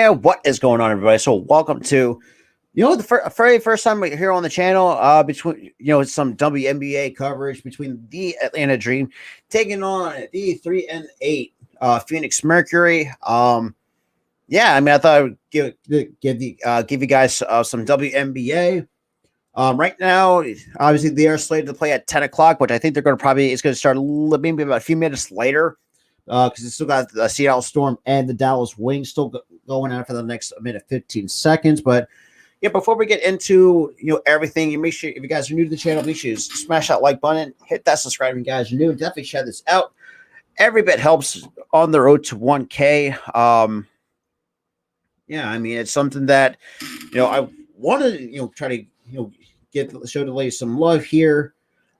And what is going on, everybody? So, welcome to the very first time we're here on the channel. Between some WNBA coverage between the Atlanta Dream taking on the 3-8 Phoenix Mercury. Yeah, I mean, I thought I would give you guys some WNBA. Right now, obviously they are slated to play at 10 o'clock, which I think it's going to start maybe about a few minutes later because it's still got the Seattle Storm and the Dallas Wings still going on for the next minute 15 seconds. But yeah, before we get into everything, you make sure if you guys are new to the channel, make sure you smash that like button, hit that subscribe if you guys are new, definitely share this out. Every bit helps on the road to 1K. Yeah, I mean it's something that I want to try to get the show to lay some love here,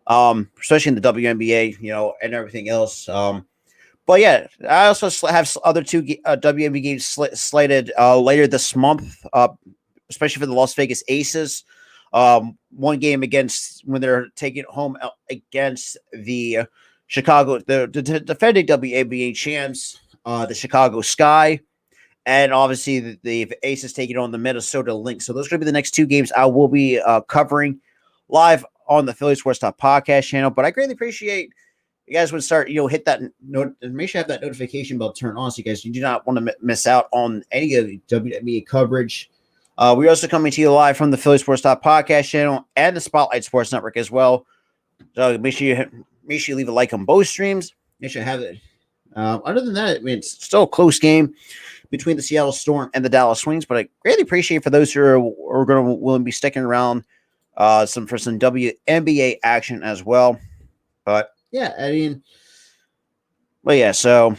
especially in the WNBA, and everything else. But yeah, I also have other two WNBA games slated later this month, especially for the Las Vegas Aces. One game against when they're taking it home against the the defending WNBA champs, the Chicago Sky. And obviously, the Aces taking on the Minnesota Lynx. So those are going to be the next two games I will be covering live on the Philly Sports Talk podcast channel. But I greatly appreciate you guys would start, hit that note and make sure you have that notification bell turned on so you do not want to miss out on any of the WNBA coverage. We're also coming to you live from the Philly Sports Talk podcast channel and the Spotlight Sports Network as well. So make sure you leave a like on both streams. Make sure you have it. Other than that, I mean, it's still a close game between the Seattle Storm and the Dallas Wings, but I greatly appreciate for those who are going to willing to be sticking around for some WNBA action as well. But yeah, so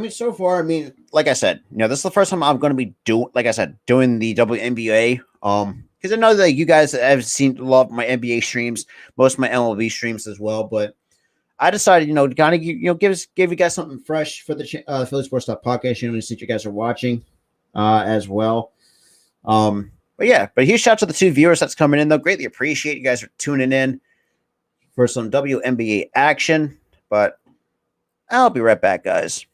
so far, like I said, this is the first time I'm going to be doing the WNBA. Because I know that you guys have love my NBA streams, most of my MLB streams as well, but I decided, to kind of, give you guys something fresh for the Philly Sports Talk podcast, since you guys are watching as well. But huge shout out to the two viewers that's coming in, though. Greatly appreciate you guys for tuning in for some WNBA action. But I'll be right back, guys.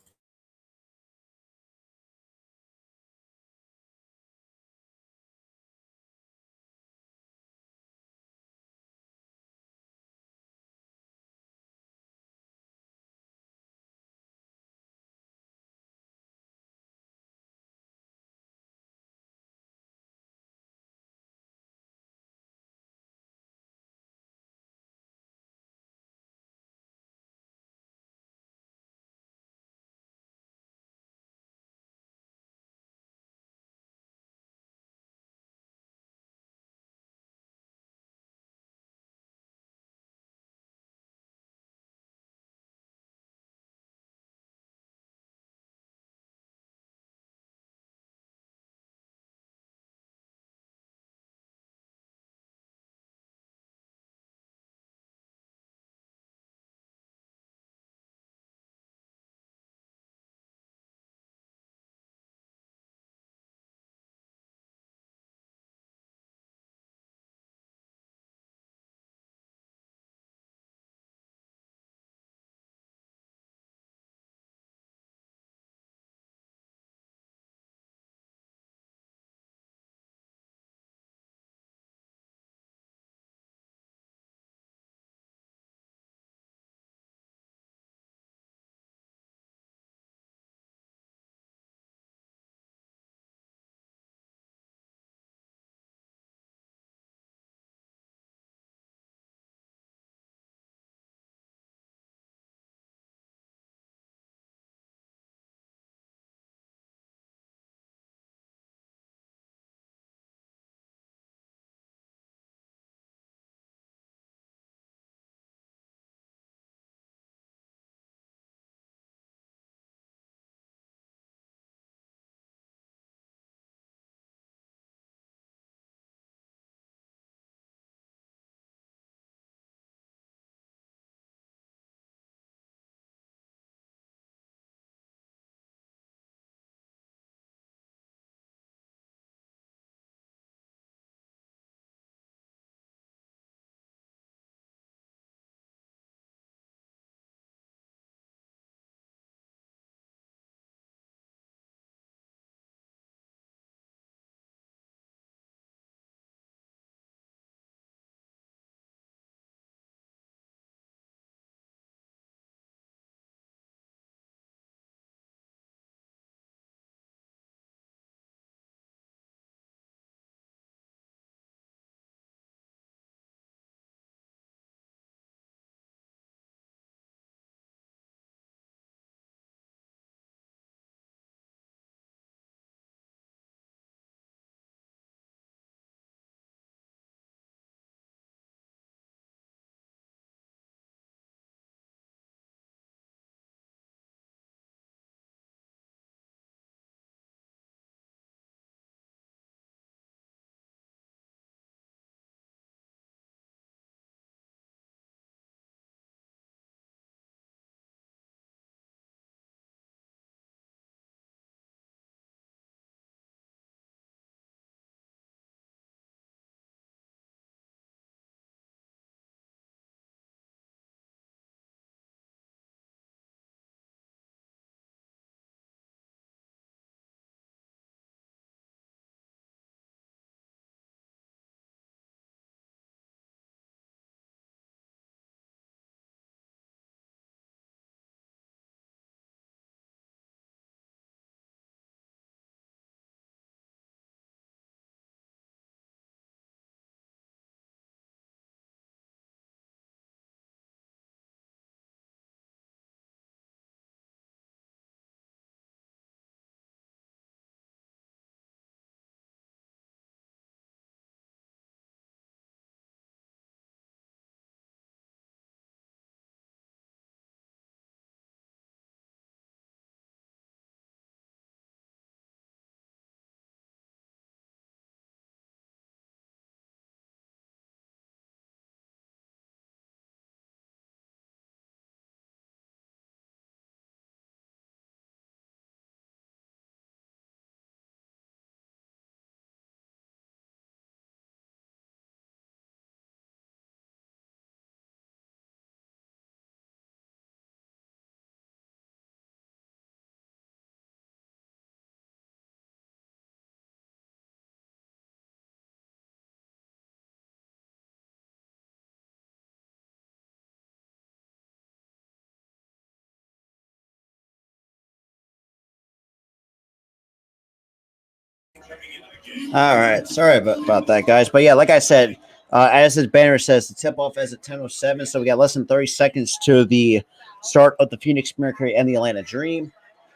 All right, sorry about that, guys. But yeah, like I said, as this banner says, the tip off is at 10:07, so we got less than 30 seconds to the start of the Phoenix Mercury and the Atlanta Dream.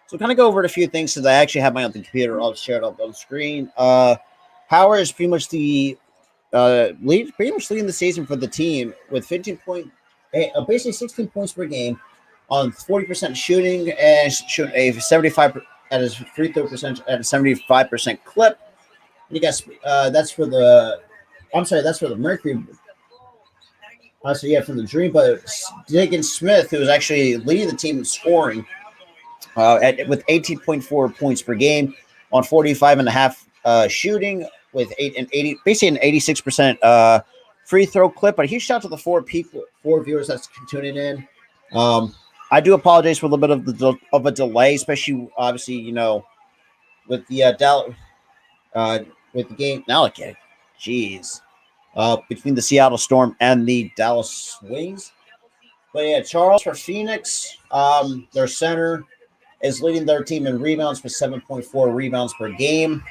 So kind of go over a few things since I actually have my own computer all shared up on the screen. Power is pretty much the pretty much leading the season for the team with basically 16 points per game on 40% shooting and shoot a 75 at his free throw percentage at a 75% clip. You got that's for the I'm sorry, that's for the Mercury. So yeah, from the Dream, but Diggins Smith, who was actually leading the team in scoring, with 18.4 points per game on 45 and a half shooting with 80, basically an 86% free throw clip. But a huge shout out to the four viewers that's tuning in. Um, I do apologize for a little bit of a delay, especially obviously with the uh, with the game. Now look at it, jeez, between the Seattle Storm and the Dallas Wings. But yeah, Charles for Phoenix, their center is leading their team in rebounds with 7.4 rebounds per game.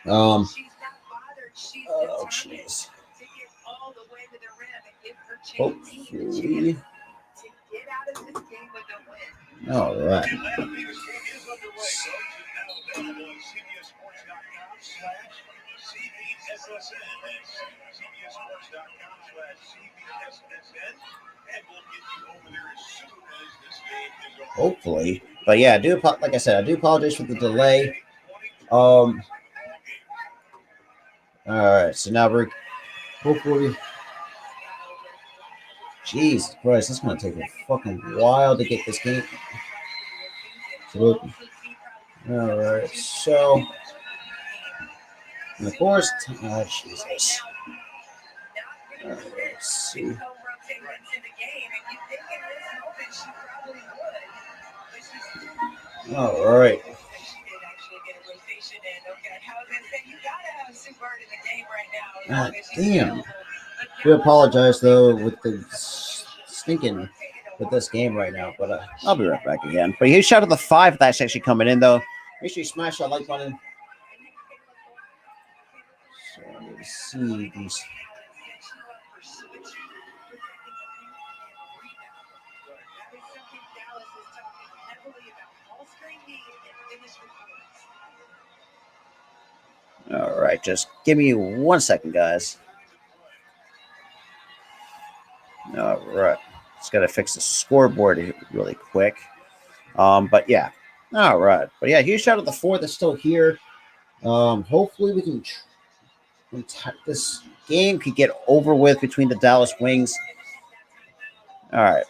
Um, oh, jeez. Hopefully. All right. Hopefully. But yeah, like I said, I do apologize for the delay. All right, so now we're hopefully. Jesus Christ, it's gonna take a fucking while to get this game. All right, so and of course, Jesus. All right, let's see. All right. God damn. We apologize though with the stinking with this game right now, but I'll be right back again. But huge shout out to the five that's actually coming in though. Make sure you smash that like button. So let's see these. All right, just give me 1 second, guys. All right, just gotta fix the scoreboard really quick. But yeah, all right, but yeah, huge shout out to the four that's still here. Hopefully we can this game could get over with between the Dallas Wings. All right.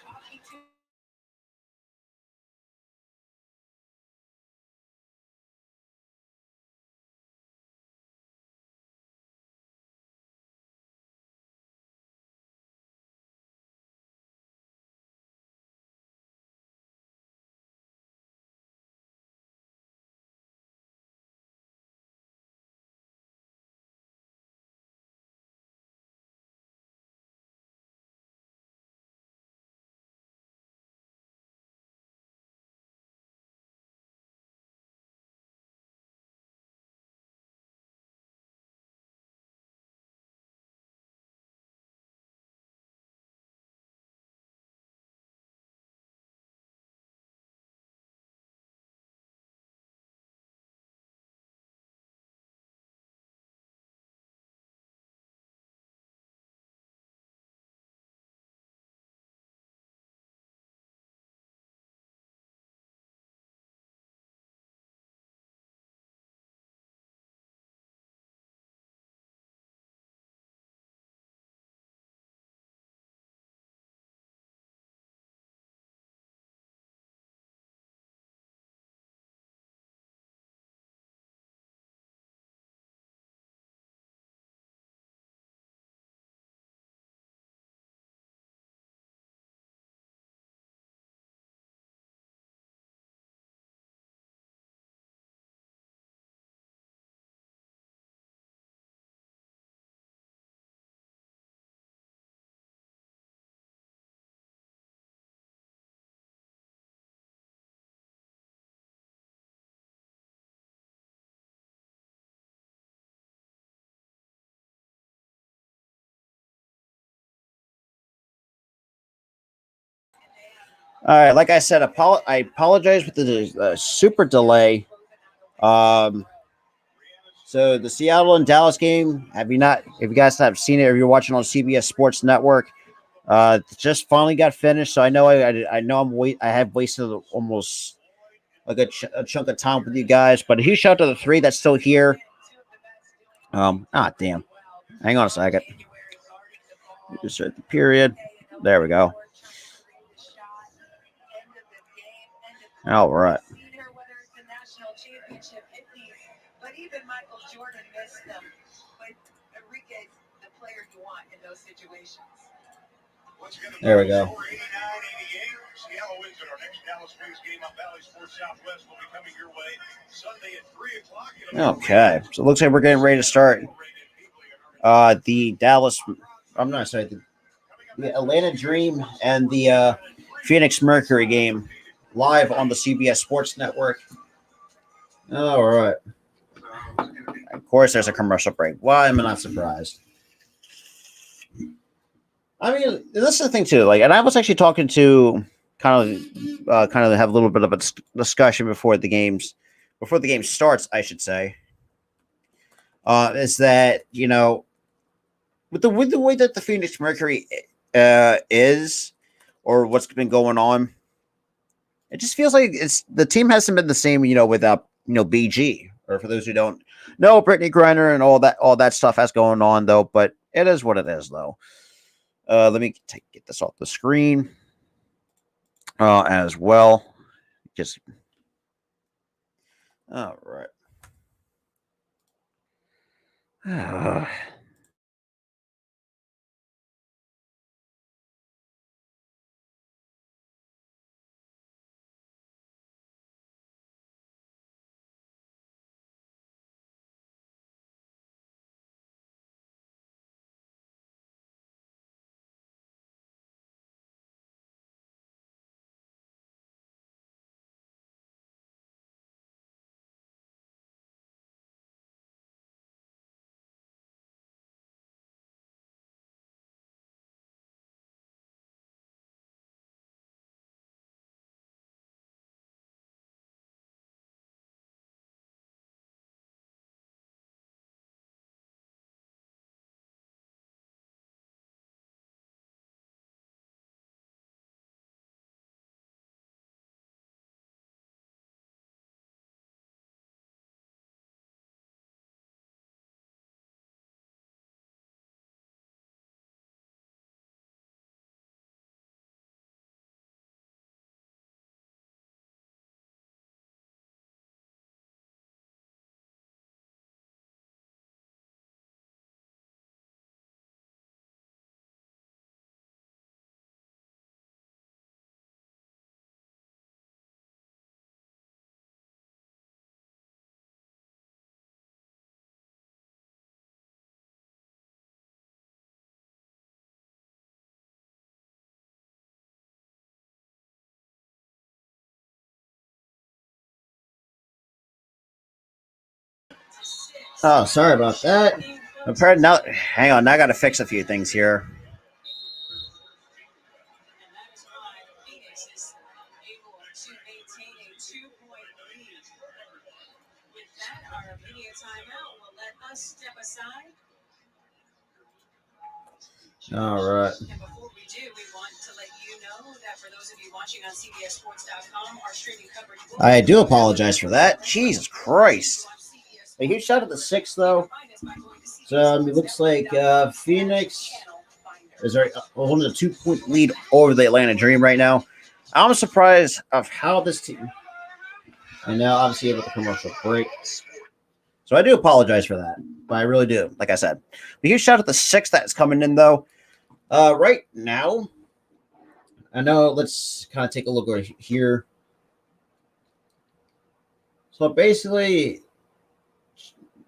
All right, like I said, I apologize for the super delay. Um, so the Seattle and Dallas game, have you not? If you guys have seen it, or you're watching on CBS Sports Network, just finally got finished. So I know I know I have wasted almost like a chunk of time with you guys, but a huge shout out to the three that's still here. Damn, hang on a second. Insert the period. There we go. All right. There we go. Okay, so it looks like we're getting ready to start the Dallas. I'm not sorry, the Atlanta Dream and the Phoenix Mercury game live on the CBS Sports Network. All right. Of course, there's a commercial break. Why am I not surprised? I mean, this is the thing too. Like, and I was actually talking to kind of have a little bit of a discussion before the game starts. I should say, is that with the way that the Phoenix Mercury is, or what's been going on, it just feels like the team hasn't been the same. Without BG, or for those who don't know, Brittany Griner and all that stuff has going on though. But it is what it is though. Let me get this off the screen as well. Just all right. Oh, sorry about that. Now, hang on. Now I got to fix a few things here. All right. I do apologize for that. Jesus Christ. A huge shout out to the six, though. So it looks like Phoenix is holding a 2-point lead over the Atlanta Dream right now. I'm surprised of how this team, and now obviously able to commercial break. So I do apologize for that, but I really do. Like I said, a huge shout out to the six that's coming in though. Right now, I know. Let's kind of take a look over here. So basically,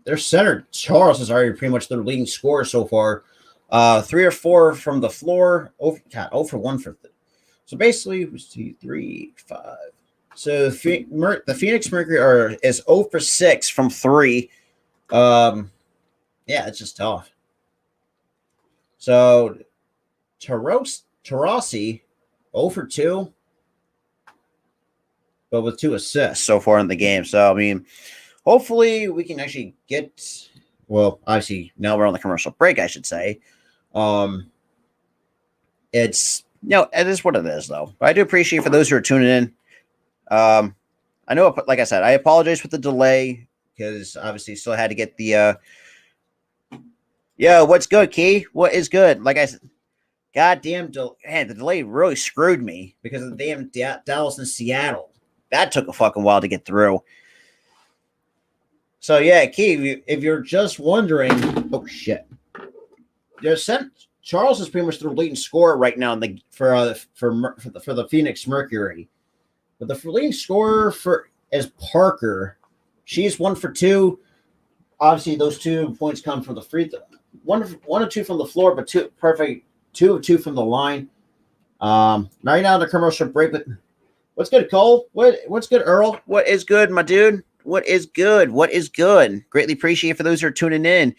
their center Charles is already pretty much their leading scorer so far. 3 or 4 from the floor. Oh for 1 for. So basically, 2, 3, 5. So the Phoenix Mercury is 0 for 6 from 3. Yeah, it's just tough. So Tarasi, 0 for 2. but with 2 assists so far in the game. So, I mean, hopefully we can actually get, well, obviously now we're on the commercial break, I should say. It's, it is what it is, though. But I do appreciate for those who are tuning in. I know, like I said, I apologize for the delay because obviously still had to get the, what's good, Key? What is good? Like I said, goddamn, the delay really screwed me because of the damn Dallas and Seattle. That took a fucking while to get through. So yeah, Key, if you're just wondering, oh shit, Charles is pretty much the leading scorer right now for the Phoenix Mercury, but the leading scorer is Parker. She's 1 for 2. Obviously, those 2 points come from the free throw. One or two from the floor, but 2 of 2 from the line. Right now the commercial break. But what's good, Cole? What's good, Earl? What is good, my dude? What is good? What is good? Greatly appreciate for those who are tuning in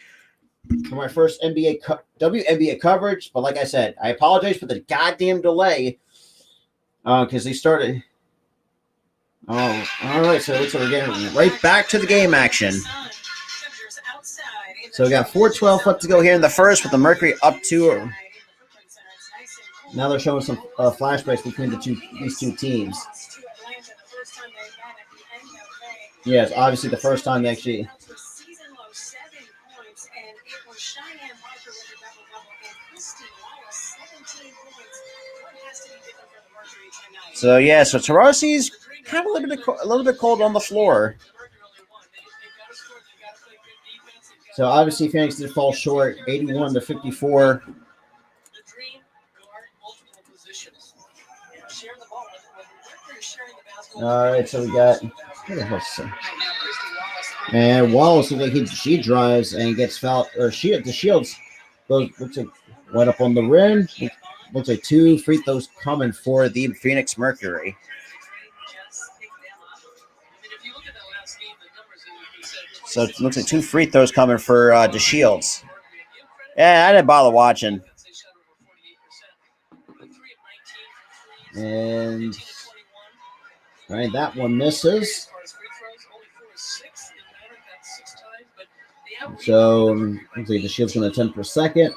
for my first WNBA coverage. But like I said, I apologize for the goddamn delay because they started. Oh, all right. So it looks like we're getting right back to the game action. So we got 4:12 left to go here in the first with the Mercury up 2. Now they're showing some flashbacks between these two teams. Yes, obviously the first time they actually. So yeah, so Tarasi's kind of a little bit cold on the floor. So obviously Phoenix did fall short, 81-54. All right, so we got and Wallace. She drives and gets fouled, or the Shields goes. Looks like went up on the rim. Looks like 2 free throws coming for the Phoenix Mercury. So it looks like 2 free throws coming for the Shields. Yeah, I didn't bother watching. And right, that one misses. So looks like the Shields going to attempt for second.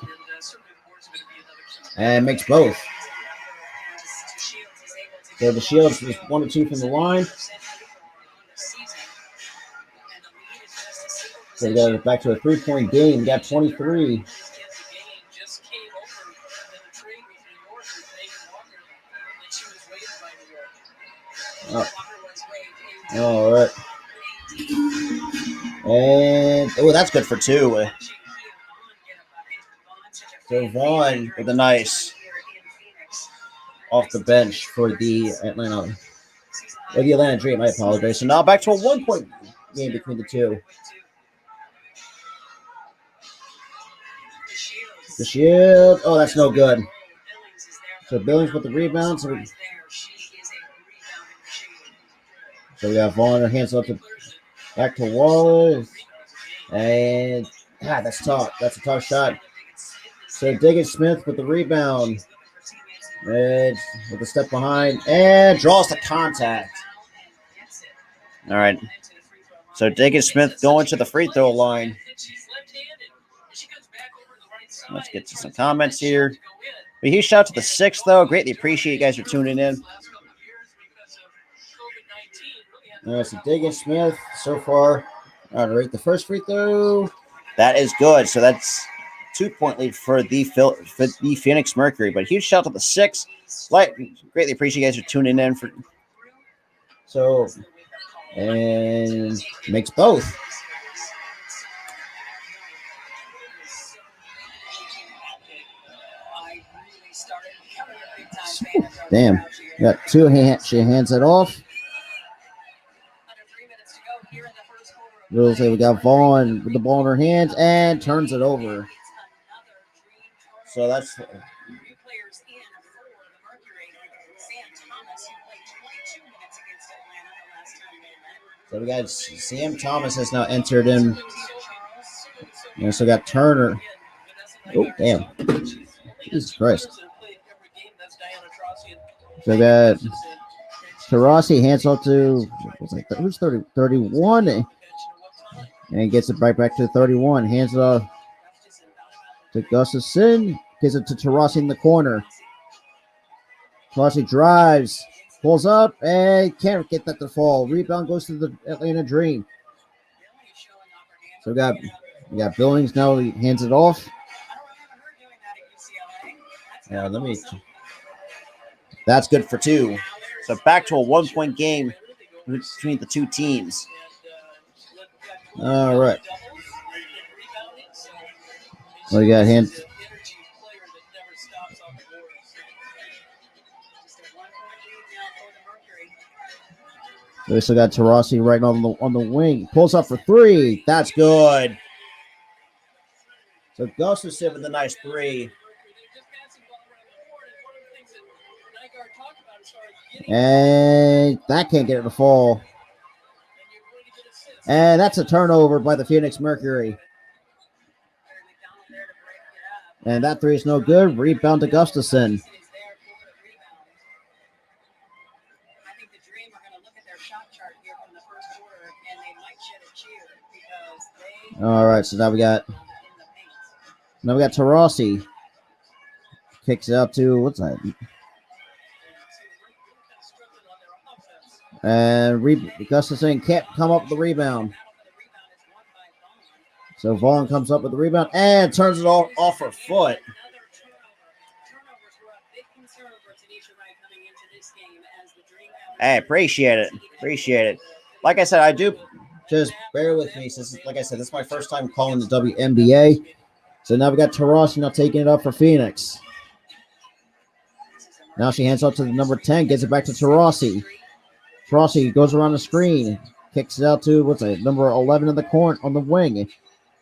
And makes both. So the Shields is 1 or 2 from the line. So we got back to a 3-point game. We got 23. Oh. All right. And that's good for 2. So Vaughn with a nice off the bench for the Atlanta Dream. I apologize. So now back to a 1-point game between the 2. The Shield. Oh, that's no good. So Billings with the rebound. So we got Vaughn, her hands up back to Wallace. And that's tough. That's a tough shot. So Diggins Smith with the rebound. And with a step behind. And draws the contact. All right. So Diggins Smith going to the free throw line. Let's get to some comments here. A huge shout out to the 6, though. Greatly appreciate you guys for tuning in. All right, so Diggins Smith so far. All right, the first free throw. That is good. So that's 2-point lead for the Phoenix Mercury. But huge shout out to the 6. Greatly appreciate you guys for tuning in. And makes both. Damn. Got 2 she hands it off. We got Vaughn with the ball in her hands and turns it over. So that's so we got Sam Thomas has now entered in. And so we got Turner. Oh, damn. Jesus Christ. So we got Taurasi hands off to who's 30, 31, and gets it right back to 31. Hands it off to Gustafson. Gives it to Taurasi in the corner. Taurasi drives, pulls up, and can't get that to fall. Rebound goes to the Atlanta Dream. So we got Billings now. He hands it off. Yeah, that's good for 2. So back to a 1-point game between the two teams. All right. Well, you got hands. We still got Taurasi right on the wing. Pulls up for 3. That's good. So Gustafson with a nice 3. And that can't get it to fall. And that's a turnover by the Phoenix Mercury. And that 3 is no good. Rebound to Gustafson. All right, so now we got Taurasi. Kicks it out to what's that? And Gustafson can't come up with the rebound. So Vaughn comes up with the rebound and turns it off her foot. Hey, appreciate it. Like I said, I do. Just bear with me. Since, like I said, this is my first time calling the WNBA. So now we got Taurasi now taking it up for Phoenix. Now she hands off to the number 10, gets it back to Taurasi. Taurasi goes around the screen, kicks it out to number 11 in the corner on the wing.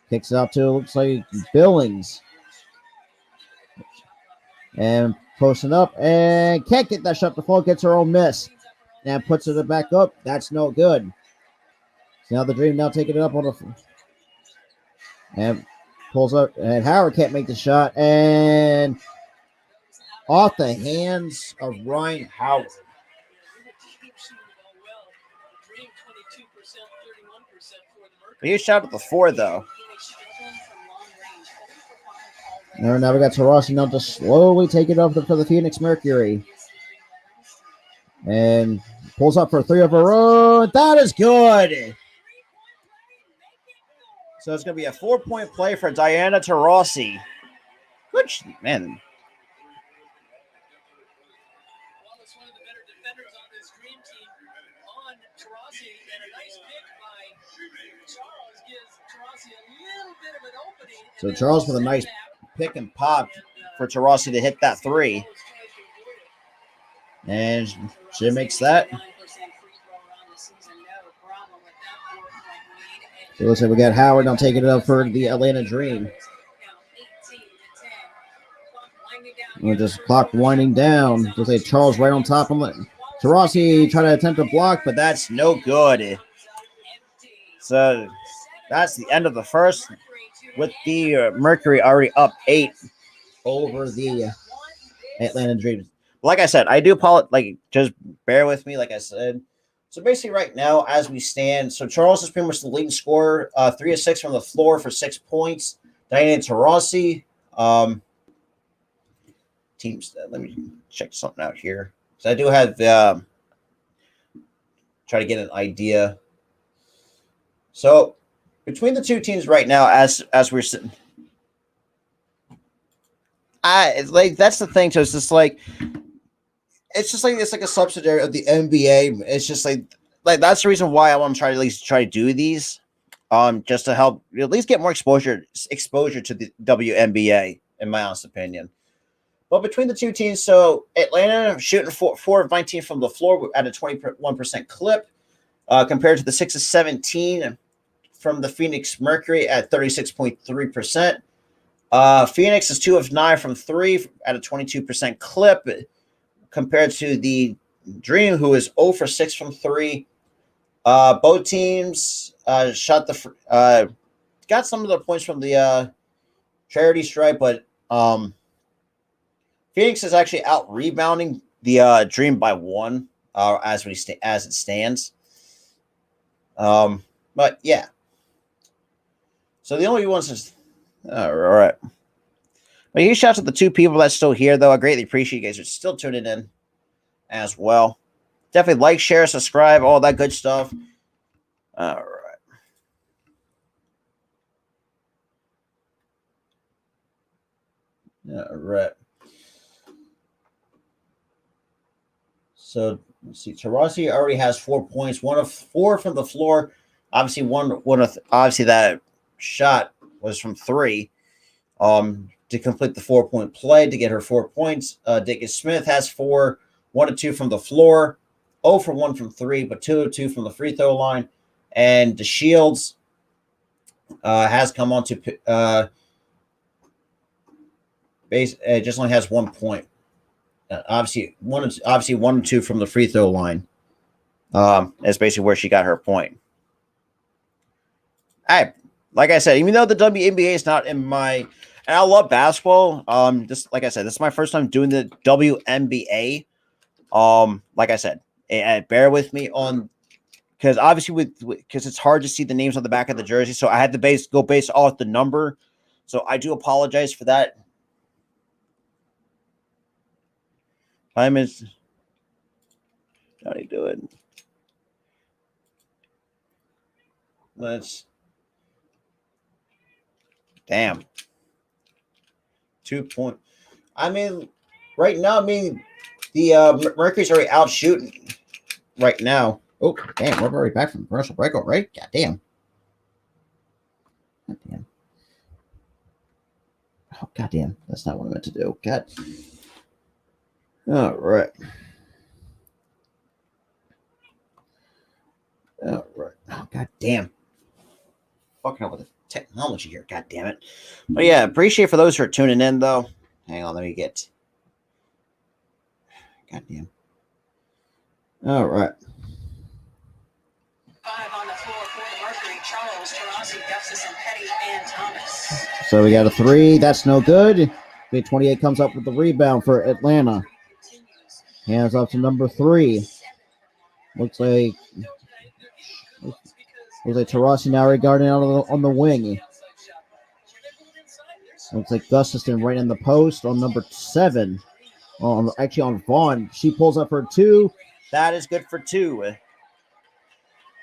Kicks it out to looks like Billings. And posting up and can't get that shot to fall, gets her own miss. And puts it back up. That's no good. So now the Dream now taking it up on the and pulls up, and Howard can't make the shot, and off the hands of Ryan Howard. He shot at the 4 though. Now we got Taurasi now to slowly take it up for the Phoenix Mercury. And pulls up for 3 of her own. That is good. So it's going to be a 4-point play for Diana Taurasi. Good, man. So Charles with a nice pick and pop for Taurasi to hit that 3. And she makes that. So looks like we got Howard now taking it up for the Atlanta Dream. We're just clock winding down. Looks like Charles right on top of it. Taurasi trying to attempt to block, but that's no good. So that's the end of the first, with the Mercury already up 8 over the Atlanta Dream. Like I said, I do apologize. Just bear with me. Like I said, so basically, right now as we stand, so Charles is pretty much the leading scorer, 3 of 6 from the floor for 6 points. Diana Taurasi, teams. Let me check something out here. So I do have try to get an idea. So between the two teams right now, as we're sitting, that's the thing. So it's like a subsidiary of the NBA. It's just like that's the reason why I want to try to at least try to do these, just to help at least get more exposure to the WNBA, in my honest opinion. But between the two teams, so Atlanta shooting 4 of 19 from the floor at a 21% clip, compared to the 6 of 17 from the Phoenix Mercury at 36.3%. Phoenix is 2 of 9 from 3 at a 22% clip, compared to the Dream, who is 0 for 6 from 3. Both teams got some of the points from the charity stripe, but Phoenix is actually out rebounding the Dream by 1. as it stands. But yeah. So the only ones is all right. But huge shout out to the 2 people that's still here, though. I greatly appreciate you guys are still tuning in as well. Definitely like, share, subscribe, all that good stuff. All right. All right. So let's see. Tarasi already has 4 points, 1 of 4 from the floor. Obviously, obviously that shot was from 3. To complete the 4-point play to get her 4 points. Dickens Smith has 4, 1 of 2 from the floor, 0 for 1 from 3, but 2 of 2 from the free throw line. And DeShields has come on to just only has 1 point. Obviously 1 and 2 from the free throw line. That's basically where she got her point. Like I said, even though the WNBA is not in my, and I love basketball. Just like I said, this is my first time doing the WNBA. Like I said, and bear with me on, because obviously because it's hard to see the names on the back of the jersey, so I had to go based off the number. So I do apologize for that. 5 minutes. How do you do it? Damn. 2 point. I mean, right now, the Mercury's already out shooting right now. Oh, damn, we're already back from commercial break, right? God damn. God damn. Oh, God damn. That's not what I meant to do. God. All right. All right. Oh, God damn. Fucking hell with the technology here. God damn it. But yeah, appreciate for those who are tuning in, though. Hang on, let me get. God damn. All right. 5 on the floor for the Mercury. Charles, Taurasi, Gustafson, Petty, and Thomas. So we got a 3. That's no good. 28 comes up with the rebound for Atlanta. Hands off to number 3. Looks like Taurasi now regarding out on the wing. Looks like Gustafson right in the post on number 7. Actually on Vaughn. She pulls up for 2. That is good for 2.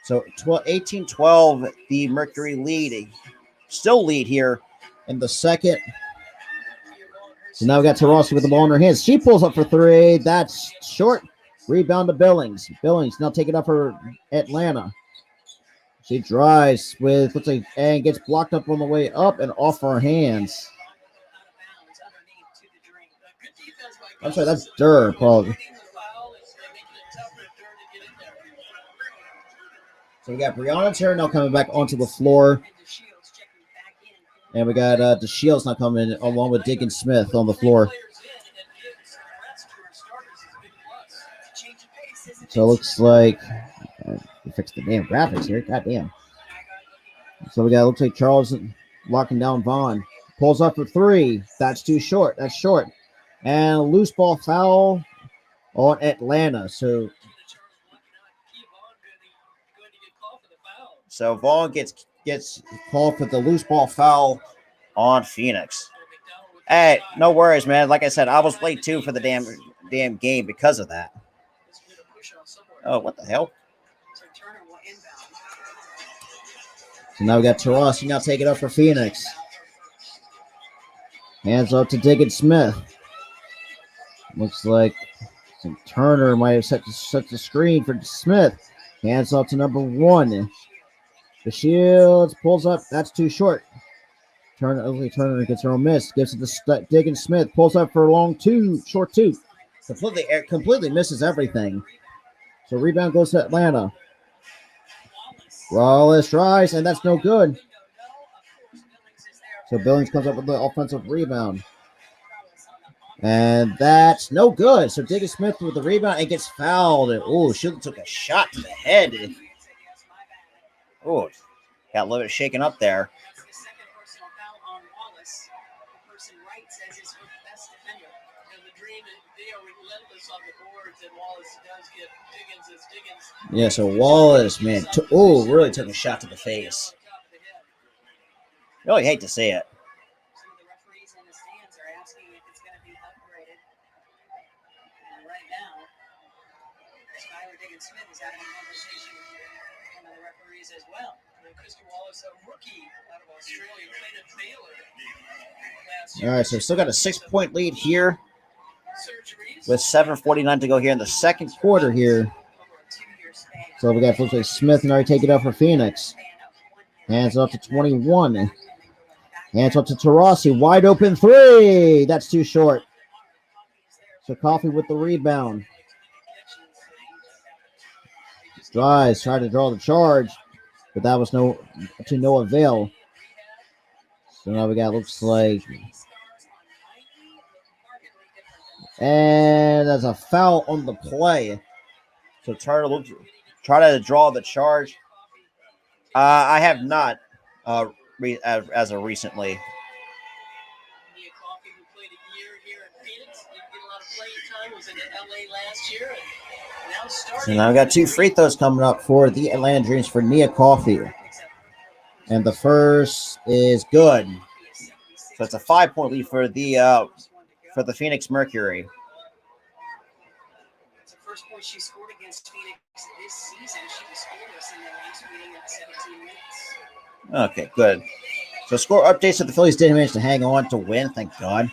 So 18-12, the Mercury lead. Still lead here in the second. So now we got Taurasi with the ball in her hands. She pulls up for 3. That's short. Rebound to Billings. Billings now taking up for Atlanta. She drives with, and gets blocked up on the way up and off her hands. I'm sorry, that's Durr, probably. So we got Brianna Turner now coming back onto the floor. And we got DeShields now coming along with Dickens Smith on the floor. So it looks like we fixed the damn graphics here. God damn. So we got, looks like Charles locking down Vaughn. Pulls up for 3. That's too short. That's short. And a loose ball foul on Atlanta. So Vaughn gets called for the loose ball foul on Phoenix. Hey, no worries, man. Like I said, I was late too for the damn game because of that. Oh, what the hell? So now we got Taurasi now take it up for Phoenix. Hands up to Dickens Smith. Looks like Turner might have set the screen for Smith. Hands up to number 1. DeShields pulls up. That's too short. Turner gets her own miss. Gives it to Dickens Smith. Pulls up for a long 2. Short 2. Completely misses everything. So rebound goes to Atlanta. Wallace tries, and that's no good. So Billings comes up with the offensive rebound. And that's no good. So Dickens Smith with the rebound and gets fouled. Oh, should have took a shot to the head. Oh, got a little bit shaken up there. Yeah, so Wallace, man, really took a shot to the face. Really hate to see it. Some of the referees in the stands are asking if it's going to be upgraded. And right now, Skylar Diggins-Smith is having a conversation with one of the referees as well. Mr. Wallace, a rookie out of Australia, played at Baylor last year. All right, so still got a 6-point lead here with 7:49 to go here in the second quarter here. So we got looks like Smith and already take it up for Phoenix. Hands up to 21. Hands up to Taurasi. Wide open three. That's too short. So Coffee with the rebound. Drives, tried to draw the charge, but that was to no avail. So now we got, looks like, and there's a foul on the play. So Turner try to draw the charge. I have not, as of recently. So now we got 2 free throws coming up for the Atlanta Dreams for Nia Coffey. And the first is good. So it's a 5-point lead for the Phoenix Mercury. It's the first point she scored against Phoenix this season. She was scoreless in the last meeting at 17 minutes. Okay, good. So score updates that the Phillies did manage to hang on to win, thank God.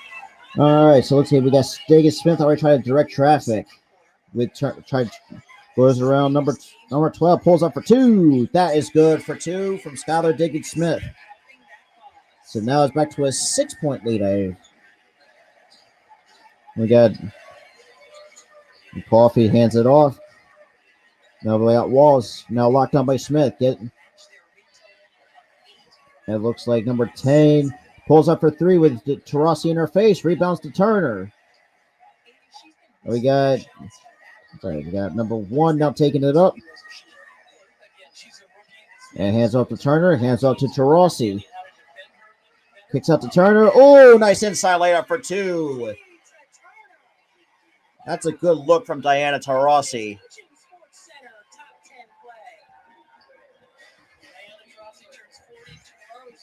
All right, so let's see. We got Diggins-Smith already trying to direct traffic. Goes around number 12, pulls up for 2. That is good for 2 from Skylar Diggins-Smith. So now it's back to a 6-point lead. We got Coffee hands it off. Now we got Walls. Now locked down by Smith. It looks like number 10 pulls up for 3 with Taurasi in her face. Rebounds to Turner. We got number 1 now taking it up. And hands off to Turner. Hands off to Taurasi. Kicks out to Turner. Oh, nice inside layup for 2. That's a good look from Diana Taurasi.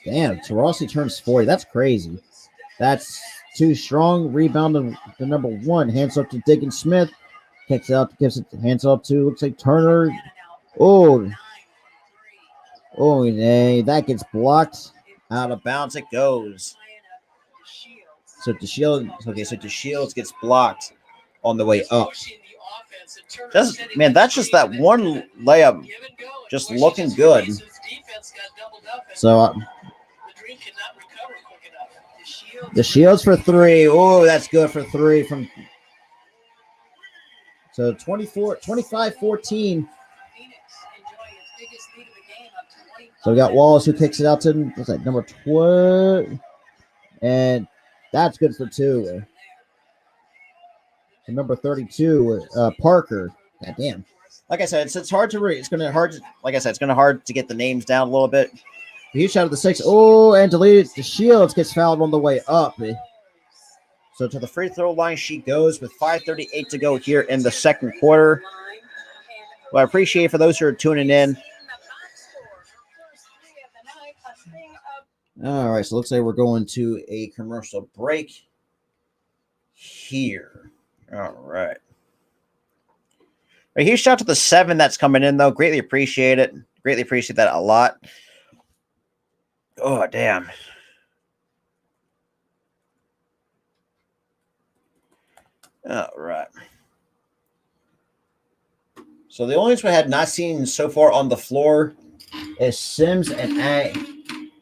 Damn, Taurasi turns 40. That's crazy. That's too strong. Rebound to number 1. Hands up to Diggins-Smith. Kicks out, gives it hands up to, looks like Turner. Oh, that gets blocked. Out of bounds it goes. So DeShields gets blocked on the way up. That's just that one layup just looking good. So DeShields for 3. Oh, that's good for 3 from. So 25-14. So we got Wallace who kicks it out to number 12. And that's good for 2. So number 32, Parker. God damn. Like I said, it's hard to read. It's gonna hard to get the names down a little bit. Huge shot of the 6. Oh, and deleted. DeShields gets fouled on the way up. So to the free throw line she goes with 5:38 to go here in the second quarter. Well, I appreciate for those who are tuning in. All right, so it looks like we're going to a commercial break here. All right. A huge shout out to the 7 that's coming in, though. Greatly appreciate it. Greatly appreciate that a lot. Oh, damn. All right. So the only ones we had not seen so far on the floor is Sims and A.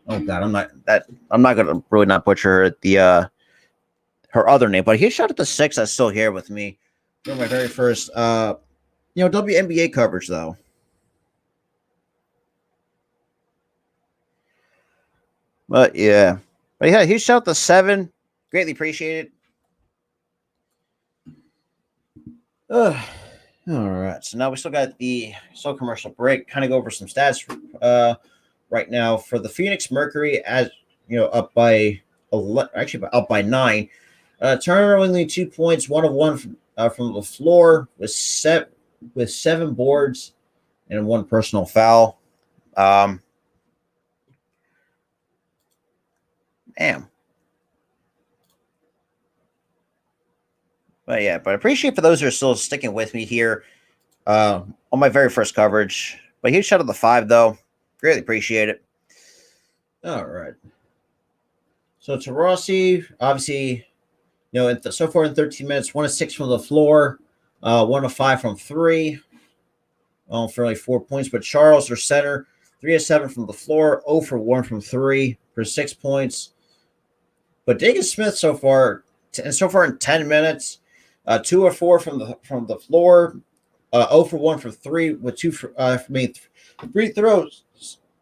Oh God, I'm not gonna really not butcher her other name, but he shot at the 6 that's still here with me for my very first WNBA coverage though. But yeah, he shot the 7. Greatly appreciate it. All right, so now we still got the commercial break. Kind of go over some stats right now for the Phoenix Mercury, as you know, up by 9. Turner only 2 points, 1 of 1 from the floor with 7 boards and 1 personal foul. Damn. But yeah, but I appreciate for those who are still sticking with me here on my very first coverage. But huge shout out to the 5, though. Greatly appreciate it. All right. So Tarasi, obviously, so far in 13 minutes, 1 of 6 from the floor, 1 of 5 from 3, for only 4 points. But Charles, their center, 3 of 7 from the floor, 0 for 1 from 3 for 6 points. But Diggin Smith so far in 10 minutes, 2 of 4 from the floor, 0 for 1 from 3 with 3 throws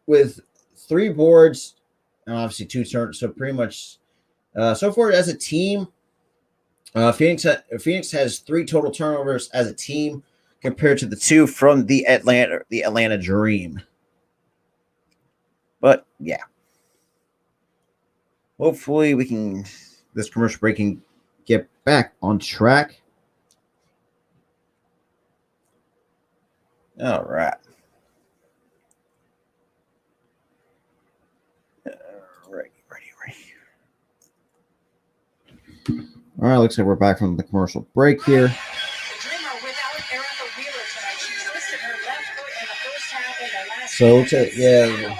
with 3 boards, and obviously 2 turns. So pretty much, so far as a team, Phoenix has 3 total turnovers as a team compared to the 2 from the Atlanta Dream. But yeah, hopefully this commercial break can get back on track. All right. All right, looks like we're back from the commercial break here. The Dreamer without Erica Wheeler tonight. She twisted her left foot in the first half of the last So it's game. yeah. And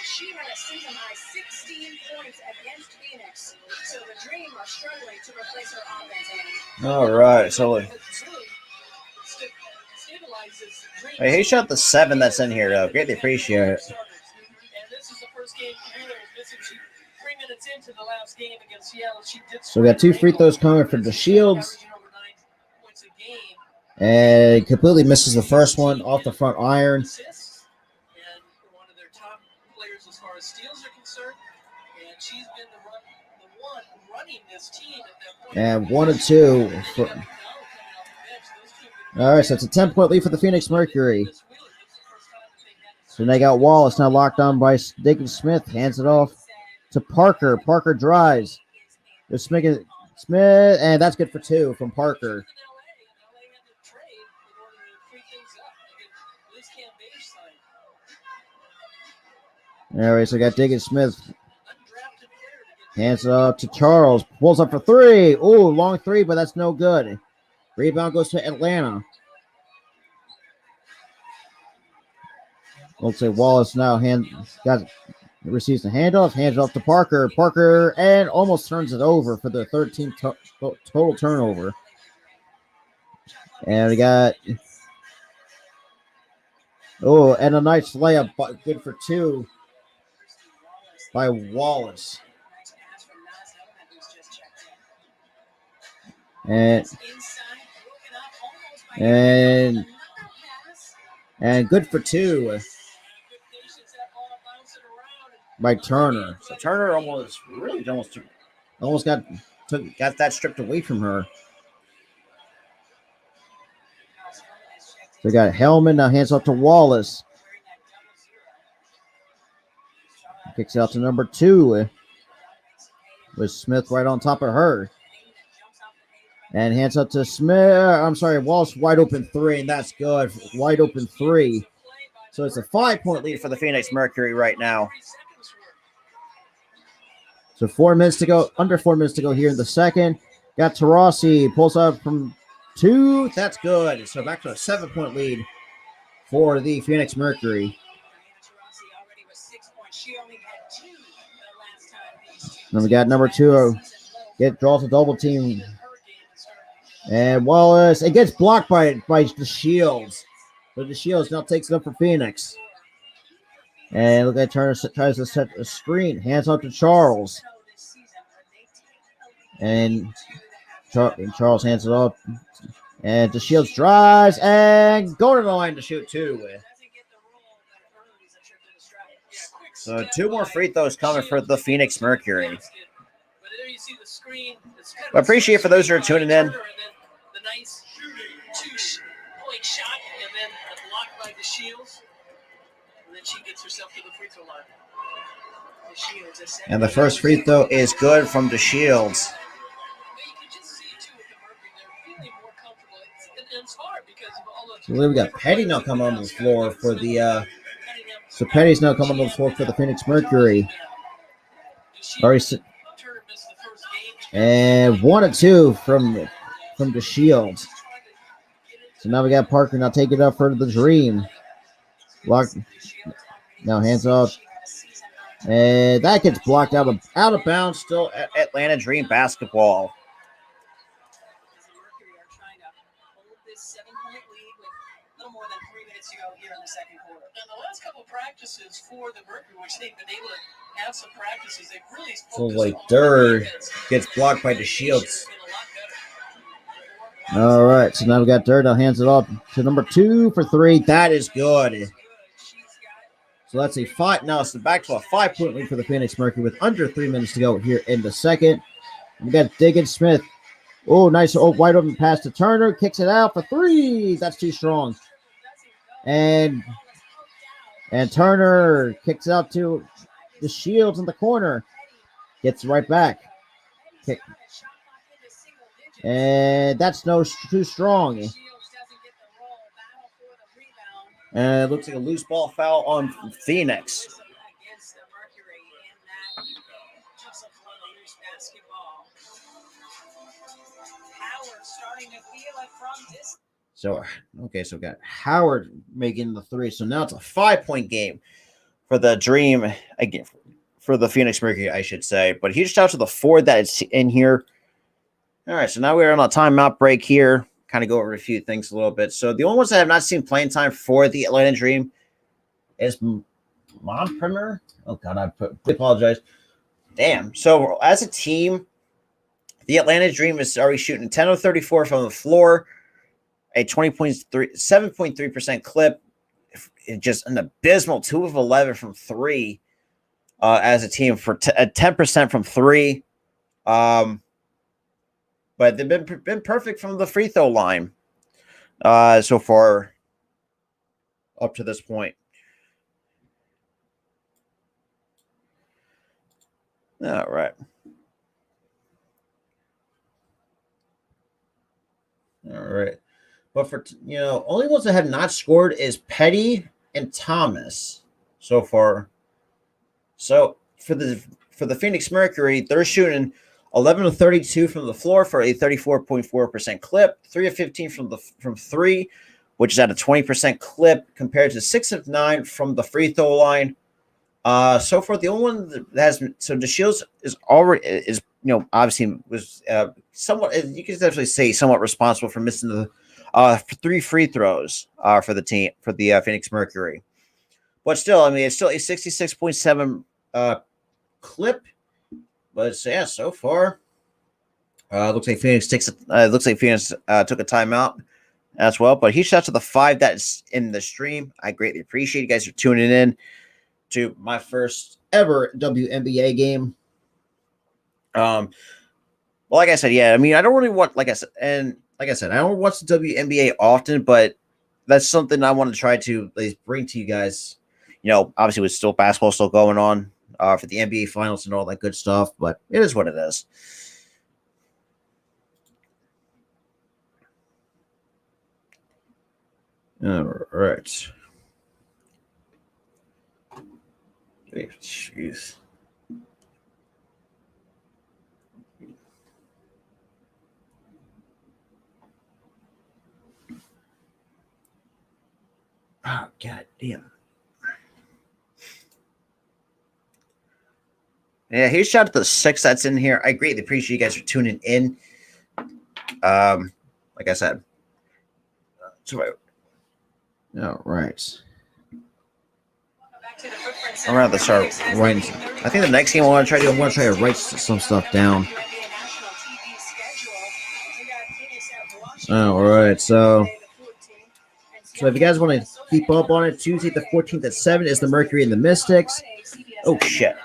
she had a season high 16 points against Phoenix. So the Dream are struggling to replace her offense. All right, so hey, shot the 7 that's in here, though. Greatly appreciate it. And this is the first game Wheeler was missing. 3 minutes into the last game against Seattle, she did. So we got 2 free throws coming from the Shields. And completely misses the first one off the front iron. And one of their top players as far as steals are concerned. And she's been the one running this team at that point. And 1 of 2. All right, so it's a 10-point lead for the Phoenix Mercury. So they got Wallace now locked on by Diggin Smith. Hands it off to Parker. Parker drives. They're Smith, and that's good for 2 from Parker. All right, so we got Diggin Smith. Hands it off to Charles. Pulls up for 3. Ooh, long 3, but that's no good. Rebound goes to Atlanta. Let's say Wallace now receives the handoff, hands it off to Parker. Parker and almost turns it over for the 13th total turnover. And we got and a nice layup, but good for 2 by Wallace. And good for 2 by Turner. So Turner almost got that stripped away from her. So we got Hellman now, hands off to Wallace. Kicks it out to number 2 with Smith right on top of her. And hands up to Wallace, wide open 3, and that's good. Wide open 3. So it's a 5-point lead for the Phoenix Mercury right now. So 4 minutes to go, under 4 minutes to go here in the second. Got Tarasi, pulls up from 2. That's good. So back to a 7-point lead for the Phoenix Mercury. Then we got number 2, draws a double team. And Wallace, it gets blocked by the Shields. But the Shields now takes it up for Phoenix. And look at Turner tries to set a screen. Hands off to Charles. And Charles hands it off. And the Shields drives and go to the line to shoot 2. So 2 more free throws coming for the Phoenix Mercury. I appreciate for those who are tuning in. The nice 2-point shot, and then blocked by the Shields. And then she gets herself to the free throw line. And the first free throw is good from the Shields. it's hard because of all the. So then we got Petty now coming on the floor for the. So Petty's now coming on the floor for the Phoenix Mercury. Already, and 1-2 from the Shield. So now we got Parker now take it up for the Dream. Block. Now hands off. And that gets blocked out of bounds. Still Atlanta Dream basketball. The Mercury are trying to hold this 7-point lead with a little more than 3 minutes to go here in the second quarter. And the last couple of practices for the Mercury, which they've been able to have some practices, they've really So focused like on Durr defense. gets blocked by the Shields. Been a lot better. All right. So now we got Dirt. Now hands it off to number 2 for 3. That is good. So that's a 5. Now it's back to a 5-point lead for the Phoenix Mercury with under 3 minutes to go here in the second. We got Diggins Smith. Oh, nice wide open pass to Turner. Kicks it out for 3. That's too strong. And Turner kicks out to the Shields in the corner. Gets right back. Kick. And that's too strong. And it looks like a loose ball foul on Phoenix. Against the Mercury in that tussle for the loose basketball. Howard starting to feel it from this. So, okay, so we got Howard making the 3. So now it's a 5-point game for the Dream, again, for the Phoenix Mercury, I should say. But huge shout out to the 4 that is in here. All right, so now we're on a timeout break here. Kind of go over a few things a little bit. So the only ones that have not seen playing time for the Atlanta Dream is Montprimer. Oh, God, I apologize. Damn. So as a team, the Atlanta Dream is already shooting 10 of 34 from the floor, a 7.3% clip, just an abysmal 2 of 11 from 3 as a team for 10% from 3. But they've been perfect from the free throw line so far up to this point. All right. All right. But for, only ones that have not scored is Petty and Thomas so far. So for the Phoenix Mercury, they're shooting 11 of 32 from the floor for a 34.4% clip, 3 of 15 from 3, which is at a 20% clip compared to 6 of 9 from the free throw line. So far, the only one that has the Shields is obviously was somewhat, you can definitely say, somewhat responsible for missing the 3 free throws for the team, for the Phoenix Mercury. But still, I mean, it's still a 66.7 clip. But so far, looks like Phoenix took a timeout as well. But huge shout out to the 5 that's in the stream. I greatly appreciate you guys for tuning in to my first ever WNBA game. Well, like I said, I mean, I don't really want, like I said, I don't watch the WNBA often, but that's something I want to try to at least bring to you guys. Obviously, with still basketball still going on. For the NBA Finals and all that good stuff, but it is what it is. All right. Jeez. Oh, God damn. Yeah, huge shout out to the 6 that's in here. I greatly appreciate you guys for tuning in. Like I said. All right. I'm gonna have to start writing. I think the next game I want to try to write some stuff down. All right, so if you guys want to keep up on it, Tuesday the 14th at 7 is the Mercury and the Mystics. Oh shit.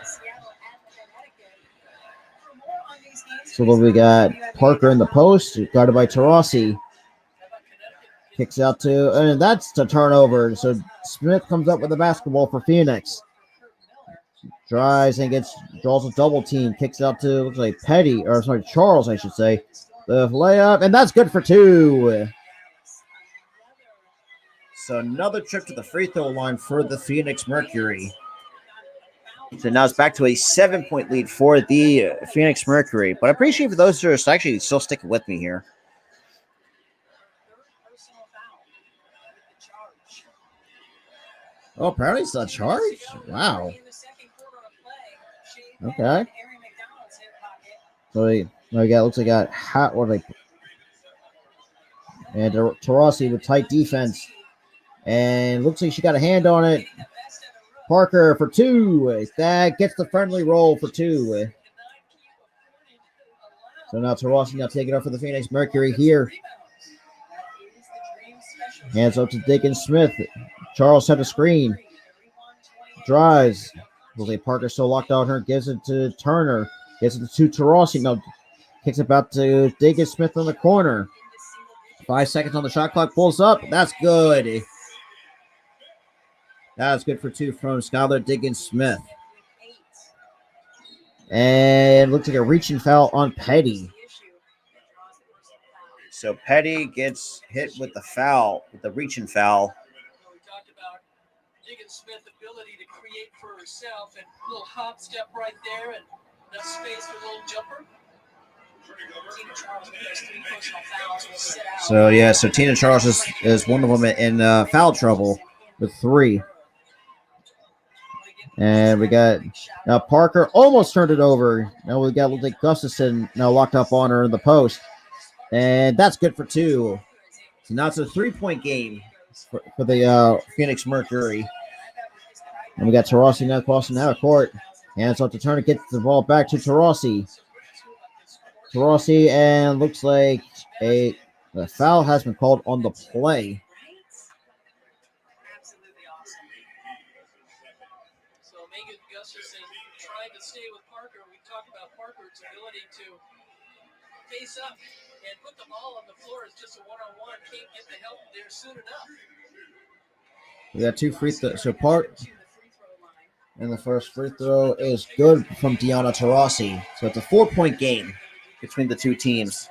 So then we got Parker in the post, guarded by Tarasi. Kicks out to, and that's the turnover. So Smith comes up with the basketball for Phoenix. Drives and draws a double team. Kicks out to, looks like Charles, I should say. The layup, and that's good for 2. So another trip to the free throw line for the Phoenix Mercury. So now it's back to a 7-point lead for the Phoenix Mercury. But I appreciate for those who are actually still sticking with me here. Oh, apparently it's a charge? Wow. Okay. So we got, looks like got hot, or like, and Taurasi with tight defense. And looks like she got a hand on it. Parker for two. That gets the friendly roll for two. So now Taurasi now taking off for the Phoenix Mercury here. Hands up to Diggins Smith. Charles set a screen. Drives. Looks like Parker still locked on her. Gives it to Turner. Gives it to Taurasi. No, kicks it back to Diggins Smith on the corner. 5 seconds on the shot clock. Pulls up. That's good. That's good for two from Skylar Diggins Smith. And looks like a reaching foul on Petty. So Petty gets hit with the foul, with the reaching foul. We talked about Diggins Smith's ability to create for herself, and a little hop step right there, and enough space for a little jumper. So yeah, so Tina Charles is one of them in foul trouble with 3. And we got now Parker almost turned it over. Now we got like Gustafson now locked up on her in the post. And that's good for 2. So now it's a 3-point game for the Phoenix Mercury. And we got Taurasi now crossing out of court. Hands off to Turner, gets the ball back to Taurasi. Taurasi, and looks like a foul has been called on the play. Absolutely awesome. So Megan Gustafson trying to stay with Parker. We talked about Parker's ability to face up and put the ball on the floor as just a one-on-one. Can't get the help there soon enough. We got 2 free throws. So and the first free throw is good from Deanna Taurasi. So it's a 4-point game between the two teams.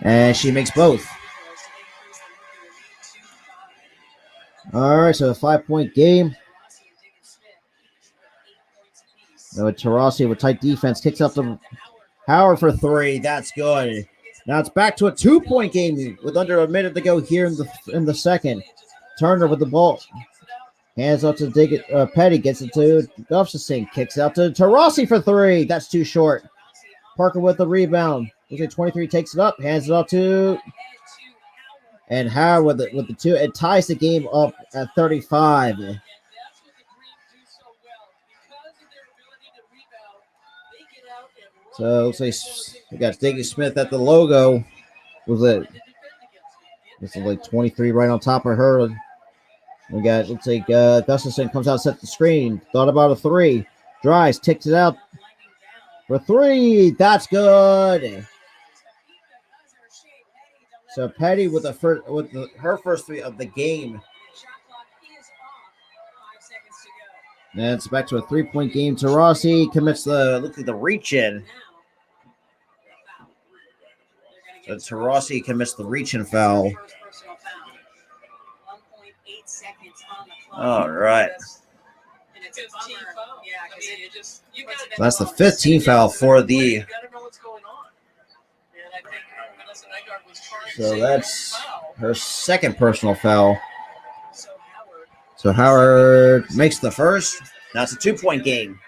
And she makes both. All right, so a 5-point game. Now Taurasi with tight defense kicks up to Howard for 3. That's good. Now it's back to a 2-point game with under a minute to go here in the second. Turner with the ball. Hands up to Petty, gets it to Gustafson, kicks out to Taurasi for 3. That's too short. Parker with the rebound. Looks like 23 takes it up, hands it off to and Howard with the 2. It ties the game up at 35. So looks like we got Diggins Smith at the logo. Was it? This is like 23 right on top of her. We got, looks like Gustafson comes out, sets the screen. Thought about a 3. Drives, ticks it out for 3. That's good. So Petty with her first 3 of the game. And it's back to a 3-point game. Taurasi commits the reach in. So Taurasi commits the reach in foul. All right. So that's the 15th foul for the. So that's her second personal foul. So Howard makes the first. Now it's a 2-point game.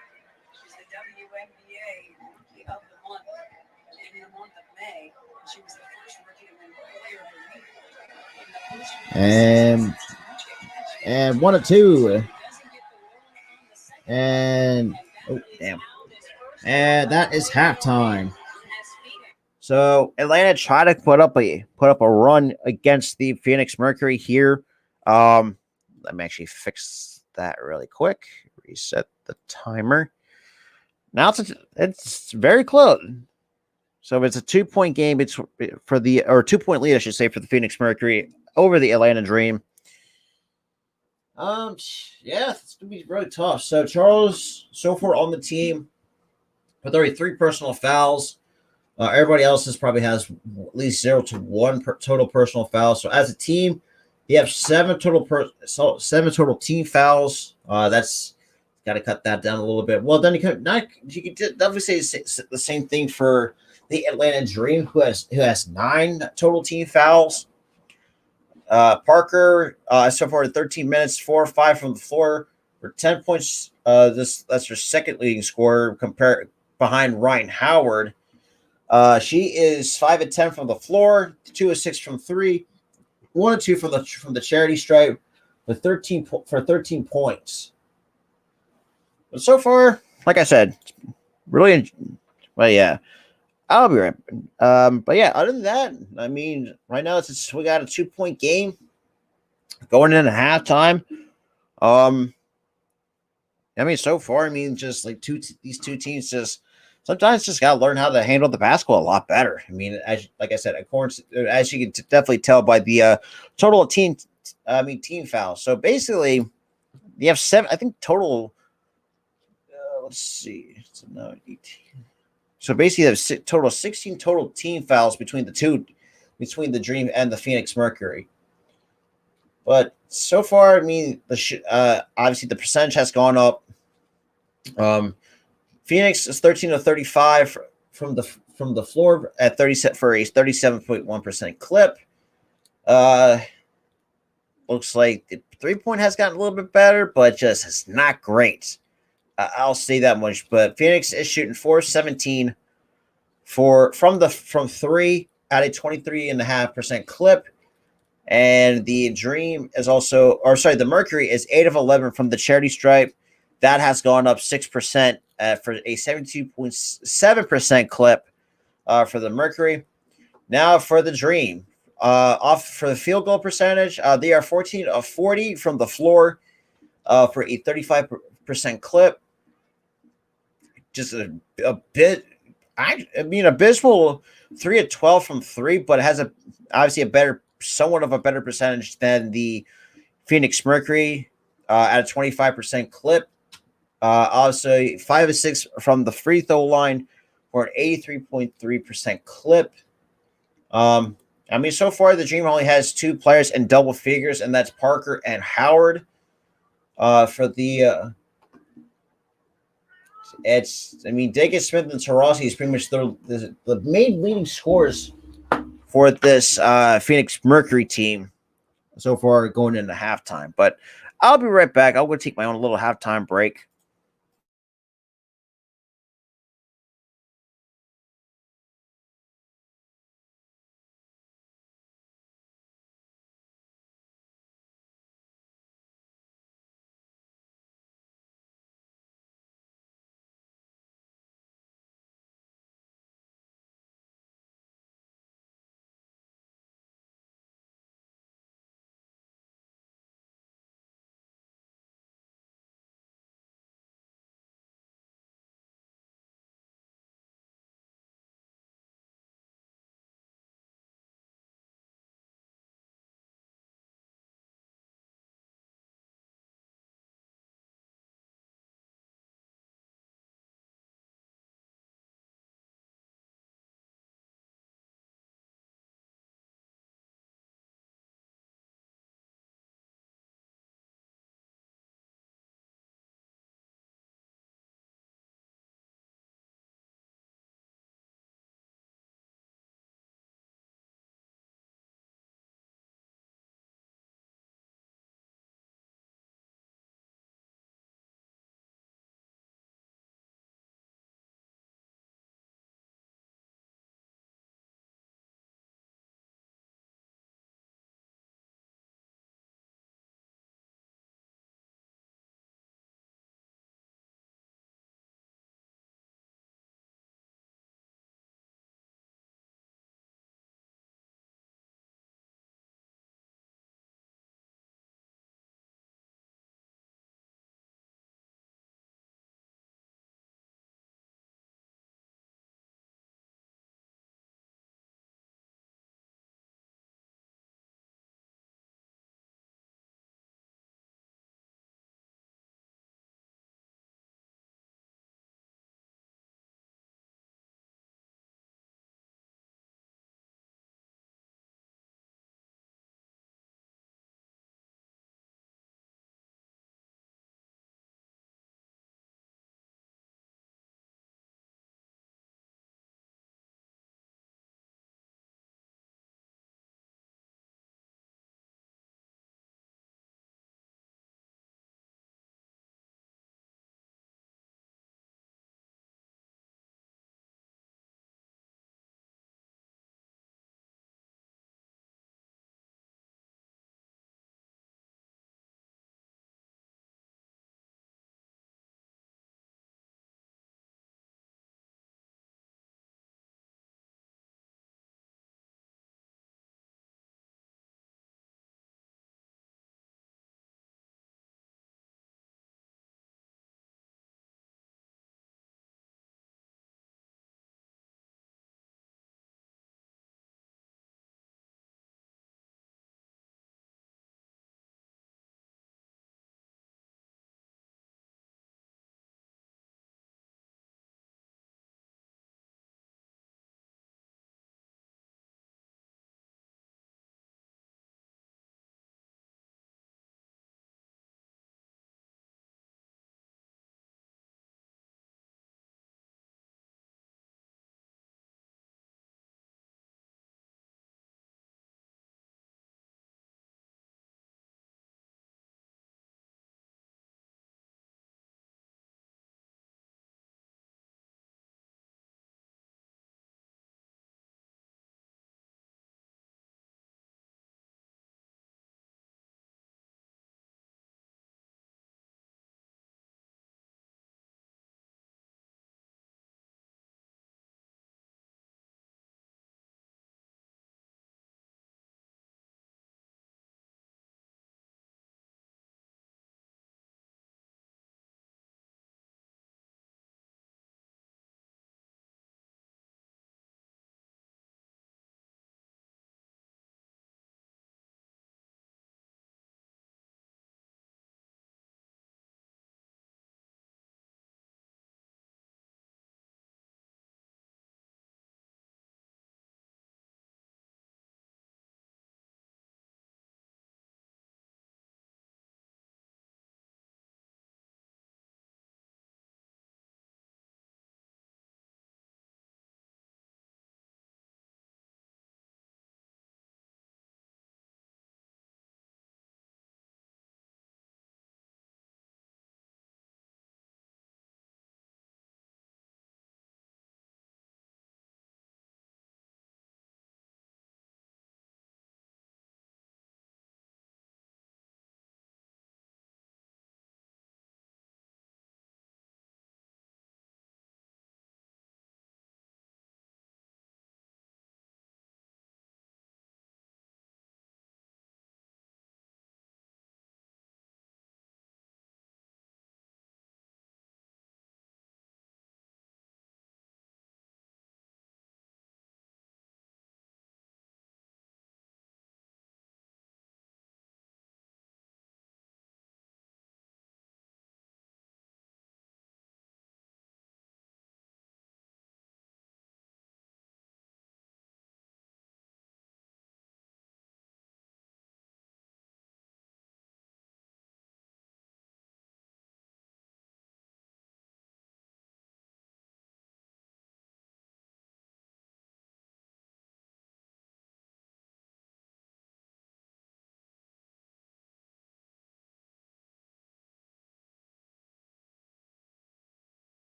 And 1 of 2. And Damn. And that is halftime. So Atlanta tried to put up a run against the Phoenix Mercury here. Let me actually fix that really quick. Reset the timer. Now it's very close. So it's a 2-point game. It's for the 2-point lead, I should say, for the Phoenix Mercury over the Atlanta Dream. Yeah, it's gonna be really tough. So Charles, so far on the team, with already 3 personal fouls. Everybody else's probably has at least 0 to 1 total personal fouls. So as a team, you have seven total team fouls. That's got to cut that down a little bit. Well, then you could definitely say the same thing for the Atlanta Dream, who has 9 total team fouls. Parker, so far in 13 minutes, 4 or 5 from the floor for 10 points. That's her second leading scorer, compared behind Ryan Howard. She is 5 of 10 from the floor, 2 of 6 from three, 1 of 2 from the charity stripe, with 13 points. But so far, like I said, really, well, yeah. I'll be right. But yeah, other than that, I mean, right now we got a 2 point game going into halftime. Um, I mean, so far, I mean, just like these two teams just sometimes just got to learn how to handle the basketball a lot better. I mean, like I said, of course, as you can definitely tell by the total of team fouls. So basically, you have 7. I think total. Let's see. So now 18. So basically, there's total 16 total team fouls between the Dream and the Phoenix Mercury. But so far, I mean, obviously the percentage has gone up. Phoenix is 13 of 35 from the floor at 30 for a 37.1% clip. Looks like the 3 point has gotten a little bit better, but just it's not great. I'll say that much. But Phoenix is shooting 4-17 from three at a 23.5% clip. And the Dream is the Mercury is 8 of 11 from the charity stripe. That has gone up 6% for a 72.7% clip for the Mercury. Now for the Dream. Off for the field goal percentage, they are 14 of 40 from the floor for a 35% clip. Just a bit, I mean, abysmal 3 of 12 from three, but it has obviously somewhat of a better percentage than the Phoenix Mercury at a 25% clip. Also, 5 of 6 from the free throw line for an 83.3% clip. I mean, so far the Dream only has 2 players in double figures, and that's Parker and Howard. For the Dagan Smith and Taurasi is pretty much the main leading scorers for this Phoenix Mercury team so far going into halftime. But I'll be right back. I'll go take my own little halftime break.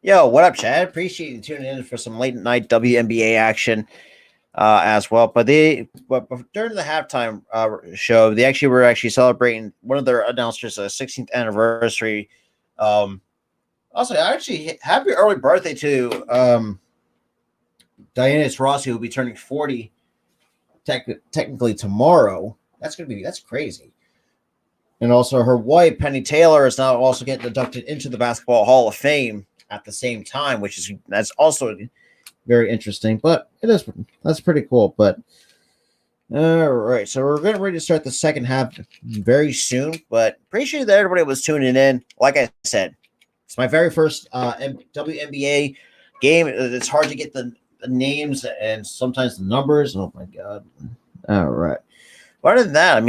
Yo, what up, Chad? Appreciate you tuning in for some late night WNBA action as well. But during the halftime show, they actually were celebrating one of their announcers' 16th anniversary. Also, actually, happy early birthday to Diana Taurasi, who will be turning 40 technically tomorrow. That's crazy. And also, her wife Penny Taylor is now also getting inducted into the Basketball Hall of Fame at the same time, that's also very interesting. But that's pretty cool. But all right, so we're getting ready to start the second half very soon. But appreciate that everybody was tuning in. Like I said, it's my very first WNBA game. It's hard to get the names and sometimes the numbers. Oh my god! All right. But other than that,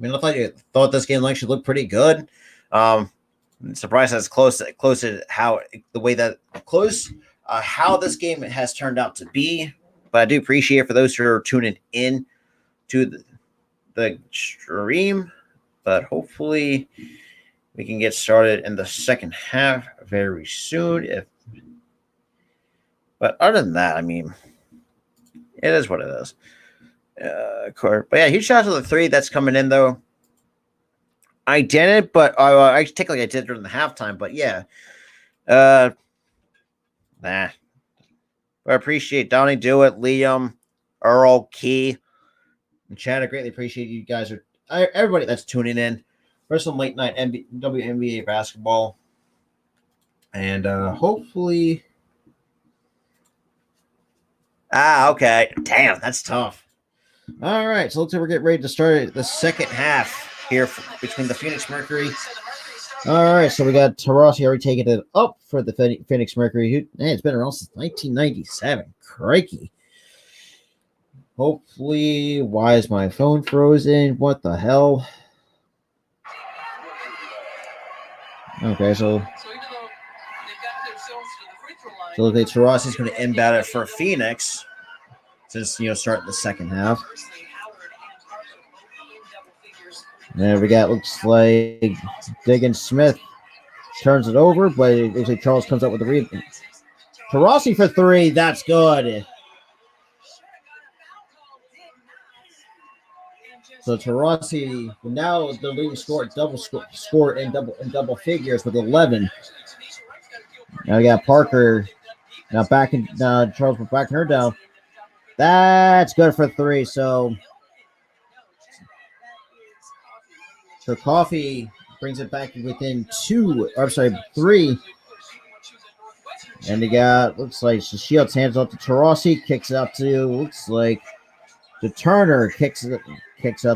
I thought this game actually looked pretty good. I'm surprised that's close to how how this game has turned out to be. But I do appreciate for those who are tuning in to the stream. But hopefully we can get started in the second half very soon. But other than that, it is what it is. But yeah, huge shout out to the three that's coming in though. I didn't, but I technically I did during the halftime. But yeah, nah. But I appreciate Donnie, Do It, Liam, Earl, Key, and Chad. I greatly appreciate you guys everybody that's tuning in for some late night WNBA basketball, and hopefully. Okay. Damn, that's tough. All right, so looks like we're getting ready to start the second half here between the Phoenix Mercury. All right, so we got Taurasi already taking it up for the Phoenix Mercury. It's been around since 1997. Crikey. Hopefully, why is my phone frozen? What the hell? Okay, so look like Taurasi's going to inbound it for Phoenix. Since starting the second half. There we got, looks like Diggins Smith turns it over, but it looks like Charles comes up with the rebound. Taurasi for three, that's good. So Taurasi now the leading score score in double figures with 11. Now we got Parker now backing Charles was backing her down. That's good for three. So Coffee brings it back within three. And they got, looks like Shields hands off to Taurasi, kicks it up to, looks like to Turner, kicks up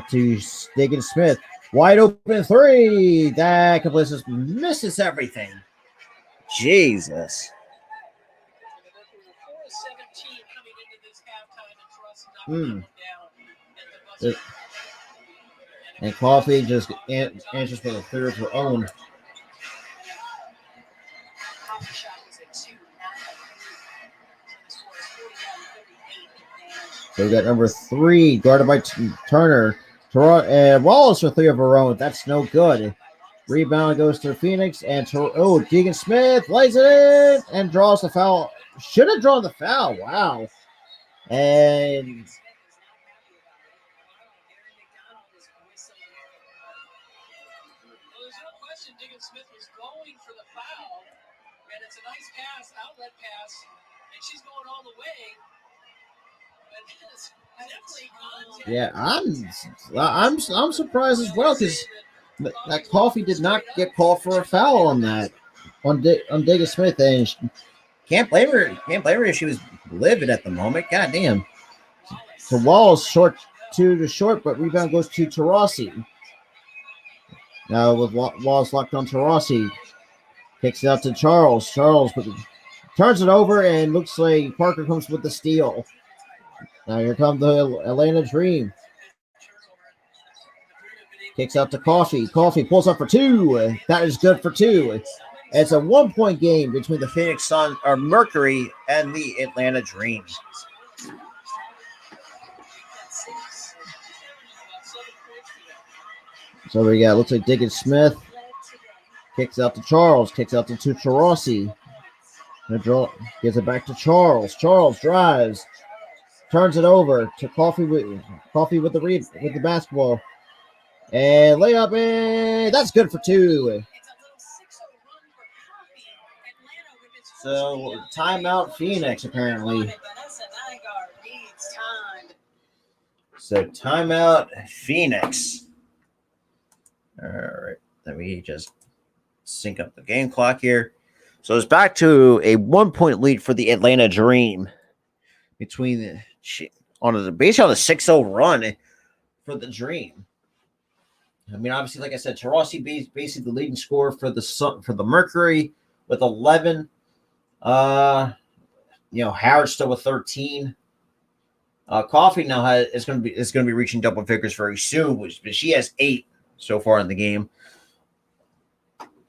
to Diggins Smith. Wide open three. That completes misses everything. Jesus. And Coffee just answers for the third of her own. So we got number 3 guarded by Turner. Wallace for 3 of her own. That's no good. Rebound goes to Phoenix, and Diggins Smith lays it in and draws the foul. Should have drawn the foul. Wow. And Diggins Smith was going for the foul, and it's a nice pass, outlet pass, and she's going all the way. Yeah, I'm surprised as well because that Coffee did not get called for a foul on that on Diggins Smith, and can't blame her. Can't blame her if she was livid at the moment. God damn. So Wallace too short, but rebound goes to Taurasi. Now with Wallace locked on Taurasi, kicks it out to Charles. Charles turns it over, and looks like Parker comes with the steal. Now here comes the Atlanta Dream. Kicks out to Coffee. Coffee pulls up for 2. That is good for 2. It's a 1-point game between the Phoenix Sun or Mercury and the Atlanta Dream. So we got, looks like Diggins Smith Kicks out to Charles. Kicks out to Tarossi. Gives it back to Charles. Charles drives. Turns it over to Coffee with the basketball. And layup, and that's good for two. So timeout Phoenix apparently. So timeout Phoenix. All right, let me just sync up the game clock here. So it's back to a 1-point lead for the Atlanta Dream between basically on a 6-0 run for the Dream. I mean, obviously, like I said, Tarossi basically the leading scorer for the Mercury with 11. Howard still with 13. Coffee now is going to be reaching double figures very soon, but she has 8 so far in the game.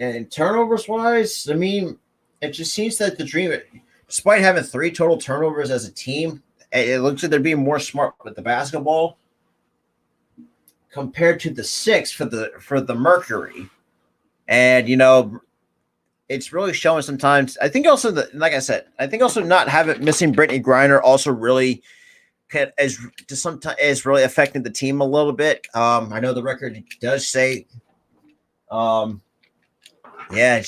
And turnovers wise, I mean, it just seems that the Dream, despite having 3 total turnovers as a team, it looks like they're being more smart with the basketball compared to the 6 for the Mercury. And it's really showing sometimes. I think also that, like I said, not missing Brittany Griner also really is really affecting the team a little bit. I know the record does say, it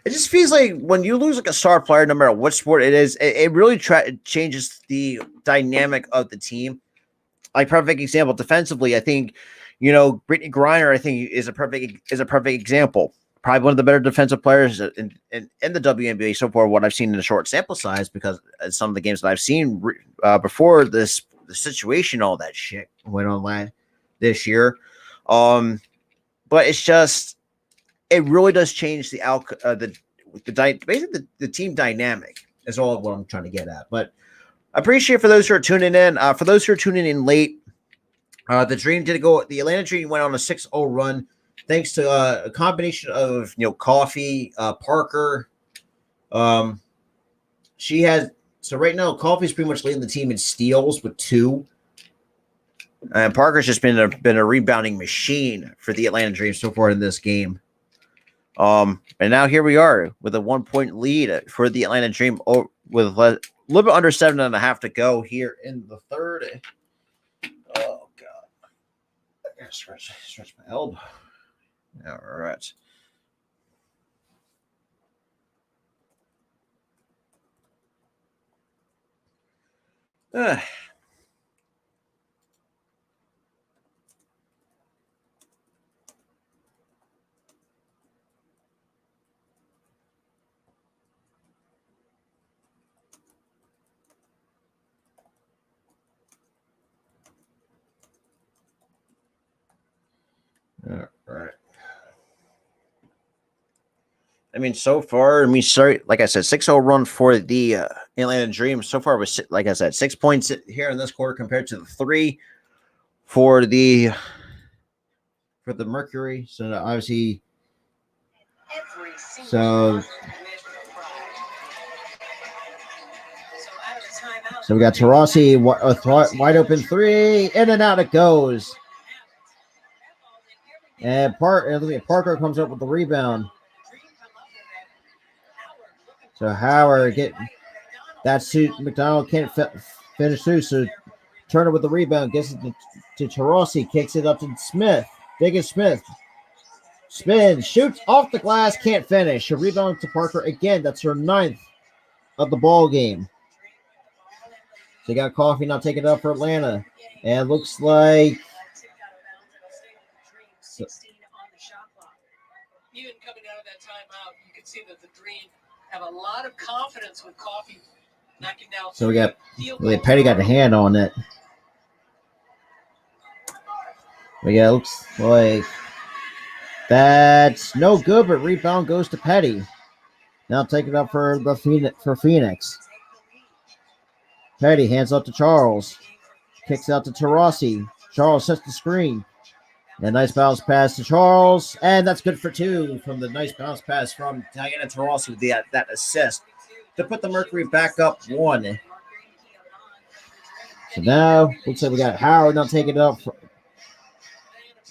just feels like when you lose like a star player, no matter what sport it is, it really changes the dynamic of the team. Like perfect example defensively, I think, Brittany Griner, I think is a perfect example. Probably one of the better defensive players in the WNBA so far. What I've seen in a short sample size, because some of the games that I've seen before the situation, all that shit went on this year. But it's just, it really does change the the team dynamic is all what I'm trying to get at. But I appreciate for those who are tuning in. For those who are tuning in late, the Atlanta Dream went on a 6-0 run thanks to a combination of Coffee, Parker. Right now Coffee's pretty much leading the team in steals with 2. And Parker's just been a rebounding machine for the Atlanta Dream so far in this game. And now here we are with a 1-point lead for the Atlanta Dream with a little bit under 7.5 to go here in the third. Oh God, I gotta stretch my elbow. All right. All right. I mean, so far, like I said, 6-0 run for the Atlanta Dream. So far, was, like I said, 6 points here in this quarter compared to the 3 for the Mercury. So obviously, so we got Tarossi, wide open 3, in and out it goes. And Parker comes up with the rebound. So Howard McDonald can't finish through. So Turner with the rebound gets it to Tarossi, kicks it up to Smith. Diggin Smith spins, shoots off the glass, can't finish. A rebound to Parker again. That's her 9th of the ball game. So you got Coffee now taking it up for Atlanta, and looks like. Even coming out of that timeout, you can see that the Dream have a lot of confidence with Coffee knocking down. So we got Petty got the hand on it. Looks like that's no good, but rebound goes to Petty. Now take it up for Phoenix. Petty hands up to Charles. Kicks out to Tarossi. Charles sets the screen. A nice bounce pass to Charles, and that's good for 2 from the nice bounce pass from Diana Tarossi with that assist to put the Mercury back up 1. So now looks like we got Howard now taking it up.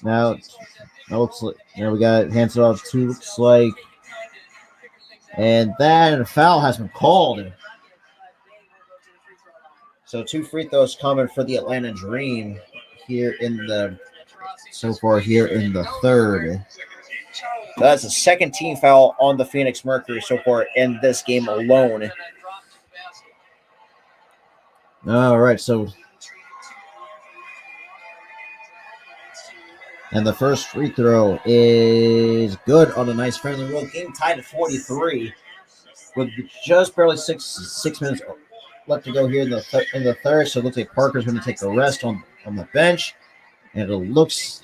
Now looks like now we got hands it off to looks like, and that foul has been called. So 2 free throws coming for the Atlanta Dream here in the third. That's the second team foul on the Phoenix Mercury so far in this game alone. All right, so and the first free throw is good on a nice friendly roll. Game tied at 43 with just barely six minutes Left to go here in the third. So it looks like Parker's going to take a rest on the bench, and it looks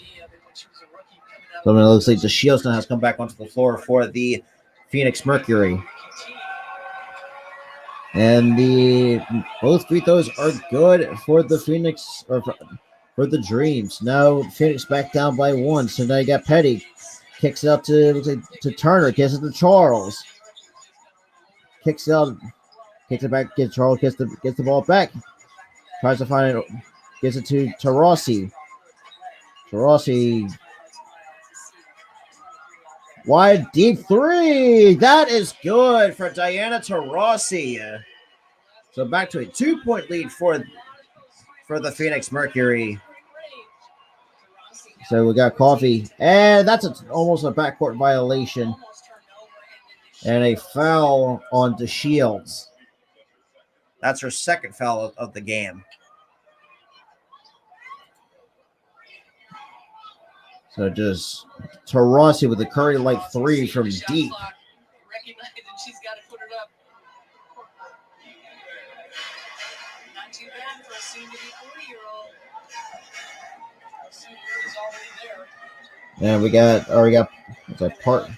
like the Shields now has come back onto the floor for the Phoenix Mercury. And both free throws are good for the Phoenix or for the Dreams. Now Phoenix back down by 1. So now you got Petty. Kicks it out to Turner. Gets it to Charles. Kicks it back. Gets Charles. Gets the ball back. Tries to find it. Gets it to Tarossi. Wide deep 3. That is good for Diana Taurasi. So back to a 2-point lead for the Phoenix Mercury. So we got Coffee, and that's almost a backcourt violation, and a foul on DeShields. That's her second foul of the game. So just Taurasi with a Curry-like 3 from deep. She's got to put it up. Not too bad for a soon-to-be 40-year-old. Is already there. And we got it's like part.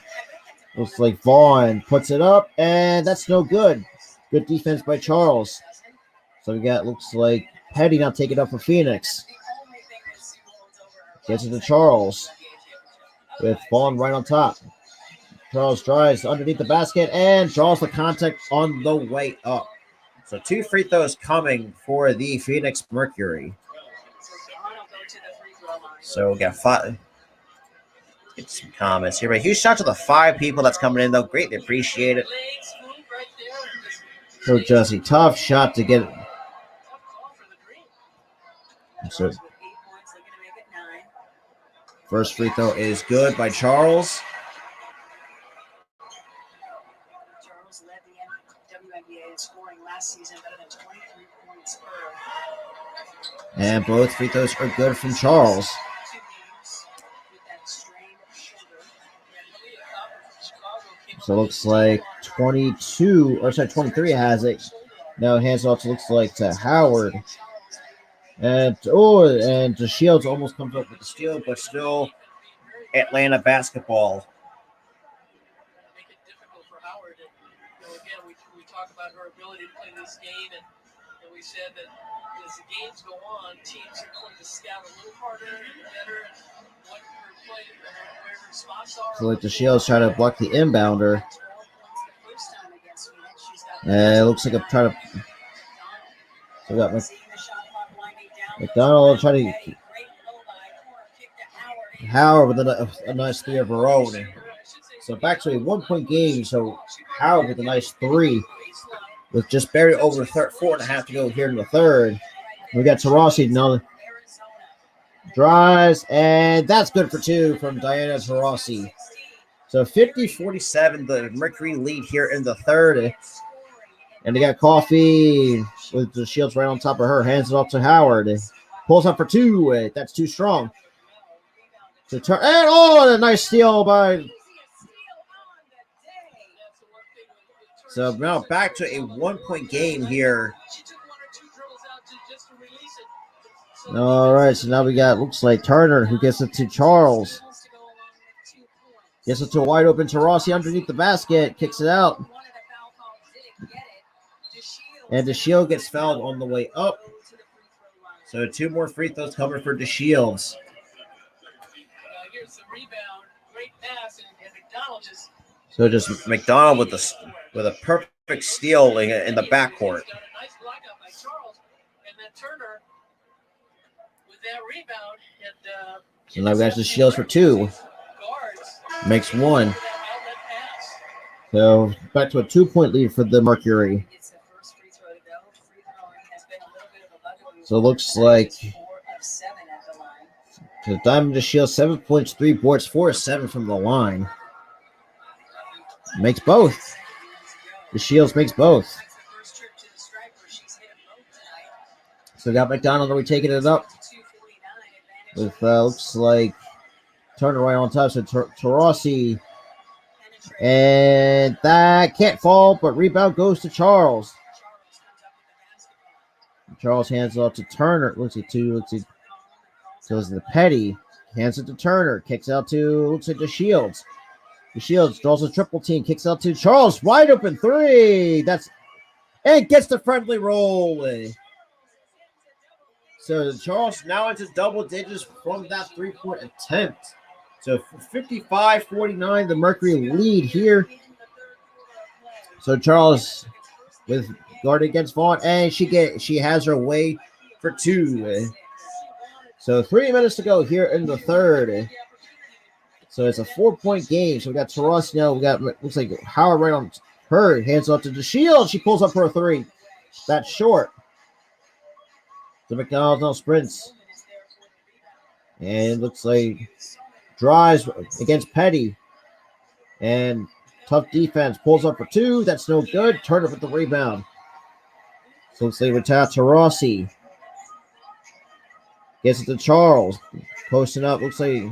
Looks like Vaughn puts it up, and that's no good. Good defense by Charles. So we got looks like Petty now take it up for Phoenix. Gets it to Charles with Vaughn right on top. Charles drives underneath the basket and draws the contact on the way up. So 2 free throws coming for the Phoenix Mercury. So we got 5. Get some comments here. But huge shout out to the 5 people that's coming in, though. Greatly appreciate it. So Jesse, tough shot to get it. So first free throw is good by Charles. Charles led the WNBA in scoring last season, better than 23 points per. And both free throws are good from Charles. So it looks like 23 has it. Now hands off looks like to Howard. And DeShields almost comes up with the steal, but still Atlanta basketball. Make it difficult for Howard. Again, we talk about her ability to play this game, and we said that as the games go on, teams are going to scout a little harder and better what her play, where her spots are. So like DeShields try to block the inbounder. And it looks like I'm trying to. So we got McDonald trying to. Howard with a nice 3 of her own. So back to a 1-point game. So Howard with a nice 3 with just barely over 4.5 to go here in the third. We got Taurasi now. Drives, and that's good for 2 from Diana Taurasi. So 50-47, the Mercury lead here in the third. And they got Coffee with the Shields right on top of her. Hands it off to Howard. Pulls up for 2. That's too strong. And a nice steal by. So now back to a 1-point game here. All right, so now we got, looks like Turner who gets it to Charles. Gets it to a wide open Taurasi underneath the basket. Kicks it out. And DeShields gets fouled on the way up. So 2 more free throws coming for DeShields. Here's the rebound, great pass, and McDonald just. So just McDonald with a perfect steal in the backcourt. Nice block out by Charles, and then Turner with that rebound So now we got the Shields for 2. Guards Makes 1. that outlet pass. So back to a 2-point lead for the Mercury. It's the first free throw to go. Free throwing has been a little bit of a bugaboo. So it looks like It's 4 of 7 at the line. the Diamond to Shield 7 points, 3 boards, 4 of 7 from the line. Makes both. The Shields makes both. That's the first trip to the stripe where she's hit them both tonight. So we got McDonald already taking it up 249 advantage. with looks like Turner right on top. So Tarasi, and that can't fall, but rebound goes to Charles. Charles hands it off to Turner. Looks like goes to Petty. Hands it to Turner. Kicks out to looks like the Shields. The Shields draws a triple team. Kicks out to Charles. Wide open 3. And gets the friendly roll. So Charles now into double digits from that 3-point attempt. So 55-49, the Mercury lead here. So Charles with guard against Vaughn, and she has her way for 2. So 3 minutes to go here in the third. So it's a 4-point game. So we got Tarasi now. We got looks like Howard right on her. Hands off to the Shield. She pulls up for a 3. That's short. So McDonald now sprints. And it looks like drives against Petty. And tough defense. Pulls up for 2. That's no good. Turner with the rebound. So looks like retire Tarasi. Gets it to Charles. Posting up. Looks like.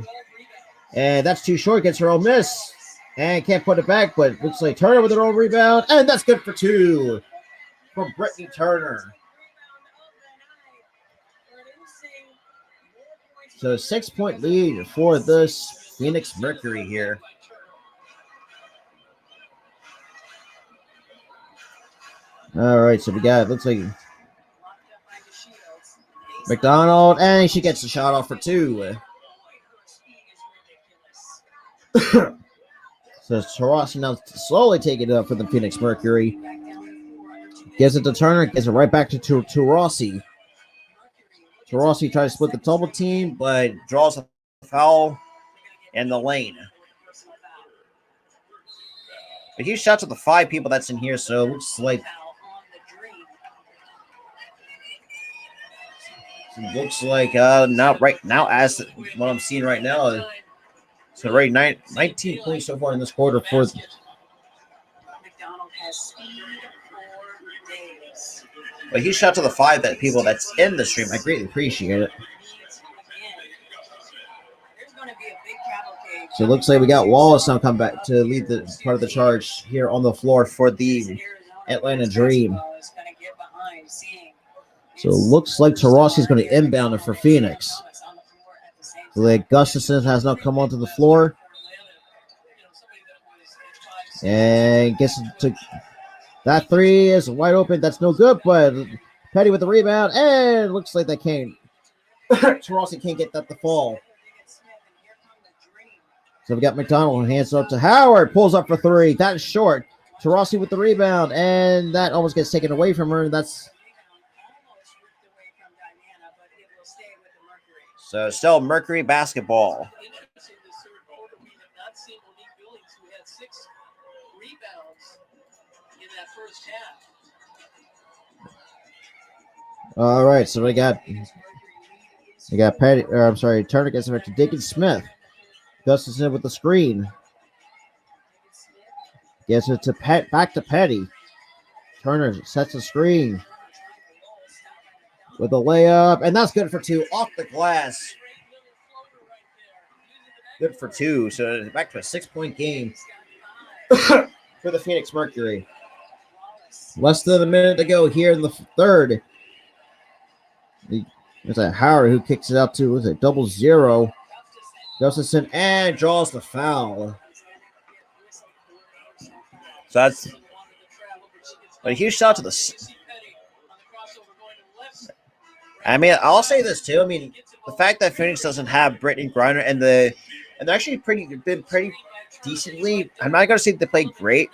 And that's too short. Gets her own miss. And can't put it back. But looks like Turner with her own rebound. And that's good for 2. From Brittany Turner. So 6-point lead for this Phoenix Mercury here. All right, so we got, looks like McDonald, and she gets the shot off for 2. So Tarasi now slowly taking it up for the Phoenix Mercury. Gives it to Turner, gives it right back to Tarasi. Tarasi tries to split the double team, but draws a foul in the lane. A huge shout to the 5 people that's in here, so it looks like not right now as what I'm seeing right now. So right 19 points so far in this quarter for McDonald has speed for days. a huge shout to the 5 that people that's in the stream. I greatly appreciate it. So it looks like we got Wallace now come back to lead the part of the charge here on the floor for the Atlanta Dream. So it looks like Tarasi's going to inbound it for Phoenix. So like Gustafson has now come onto the floor. And gets to that 3 is wide open. That's no good, but Petty with the rebound. And it looks like they can't. Tarasi can't get that to fall. So we got McDonald, hands up to Howard, pulls up for 3. That's short. Tarasi with the rebound, and that almost gets taken away from her. That's so still Mercury basketball. All right, so we got Petty. I'm sorry, Turner gets it to Dickens Smith. Gustafson with the screen. Gets it to back to Petty. Turner sets the screen with a layup, and that's good for 2 off the glass. Good for 2. So back to a 6-point game for the Phoenix Mercury. Less than a minute to go here in the third. There's a Howard who kicks it out to, was it 0-0? Gustafson and draws the foul. So that's a huge shout to the. I mean, I'll say this too. I mean, the fact that Phoenix doesn't have Brittany Griner and they're actually been pretty decently. I'm not gonna say they played great,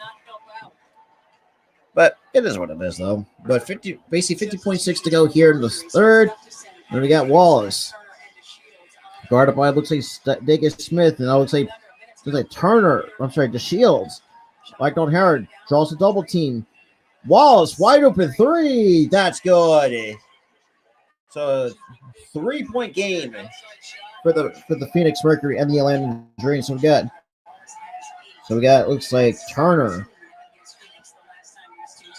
but it is what it is though. But 50.6 to go here in the third. And we got Wallace. Guarded by looks like Diggins Smith, and I would say Turner. I'm sorry, the Shields. Mike O'Hara draws a double team. Wallace wide open three. That's good. So 3-point game. For the Phoenix Mercury and the Atlanta Dream. So we got looks like Turner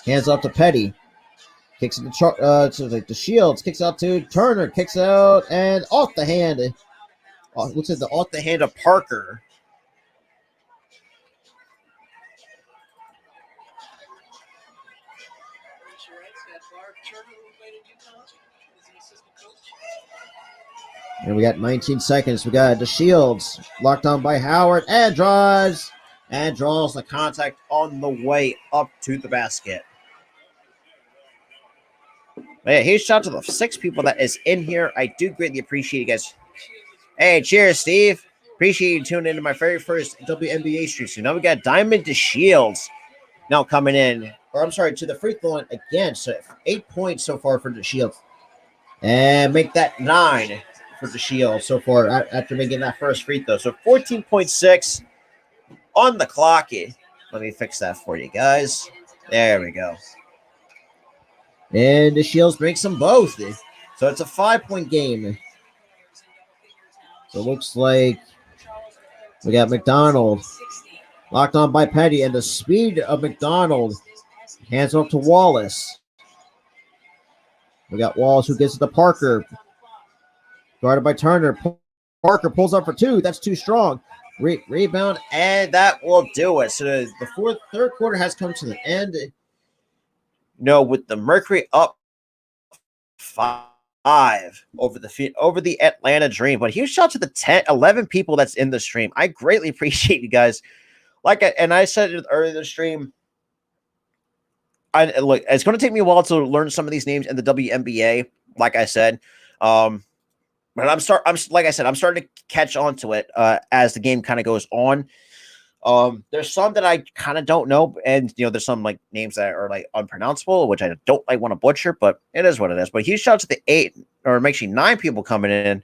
hands off to Petty, kicks it to the Shields, kicks out to Turner, kicks out and off the hand. Looks like Off the hand of Parker. And we got 19 seconds. We got the Shields locked on by Howard and drives and draws the contact on the way up to the basket. But yeah, huge shout out to the 6 people that is in here. I do greatly appreciate you guys. Hey, cheers, Steve. Appreciate you tuning into my very first WNBA stream. So now we got Diamond to Shields now coming in. Or I'm sorry, to the free throw line again. So 8 points so far for the Shields. And make that 9 for the Shields so far after making that first free throw. So 14.6 on the clock. Let me fix that for you guys. There we go. And the Shields makes them both. So it's a 5-point game. So it looks like we got McDonald locked on by Petty, and the speed of McDonald hands off to Wallace. We got Wallace who gets it to Parker. Guarded by Turner. Parker pulls up for 2. That's too strong. Rebound, and that will do it. So the third quarter has come to the end. No, with the Mercury up 5 over the Atlanta Dream. But huge shout out to the 11 people that's in the stream. I greatly appreciate you guys. I said it earlier in the stream. Look, it's going to take me a while to learn some of these names in the WNBA. Like I said, but I'm starting to catch on to it as the game kind of goes on. There's some that I kind of don't know, and there's some like names that are like unpronounceable, which I don't want to butcher, but it is what it is. But huge shout out to the 8 or actually 9 people coming in.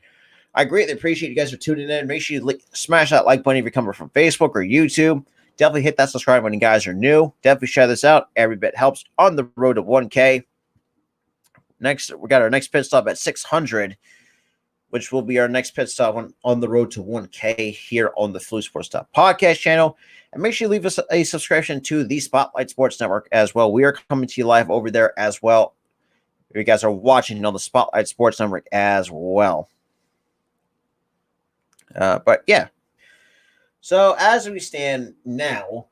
I greatly appreciate you guys for tuning in. Make sure you smash that like button if you're coming from Facebook or YouTube. Definitely hit that subscribe when you guys are new. Definitely share this out. Every bit helps on the road to 1K. Next, we got our next pit stop at 600, which will be our next pit stop on the road to 1K here on the Flu Sports Talk podcast channel. And make sure you leave us a subscription to the Spotlight Sports Network as well. We are coming to you live over there as well. You guys are watching on the Spotlight Sports Network as well. But yeah. So as we stand now,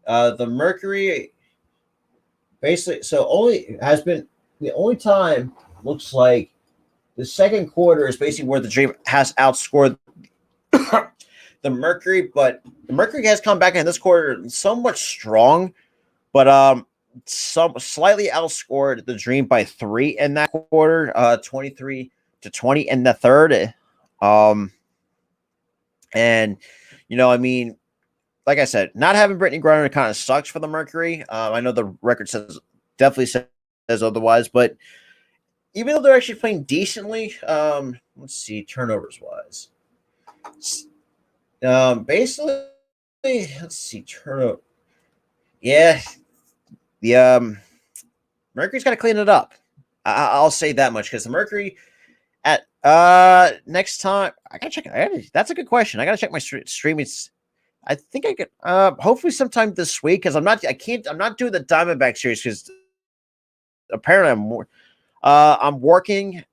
the Mercury basically the only time looks like the second quarter is basically where the Dream has outscored the Mercury, but the Mercury has come back in this quarter somewhat strong, but slightly outscored the Dream by 3 in that quarter, 23-20 in the third. And like I said, not having Brittany Griner kind of sucks for the Mercury. I know the record definitely says otherwise, but even though they're actually playing decently, let's see, turnovers wise. Basically, let's see, turnover. Yeah, the Mercury's got to clean it up. I'll say that much because the Mercury at next time I gotta check it. That's a good question. I gotta check my streaming. I think I could hopefully sometime this week because I'm not doing the Diamondback series because apparently I'm working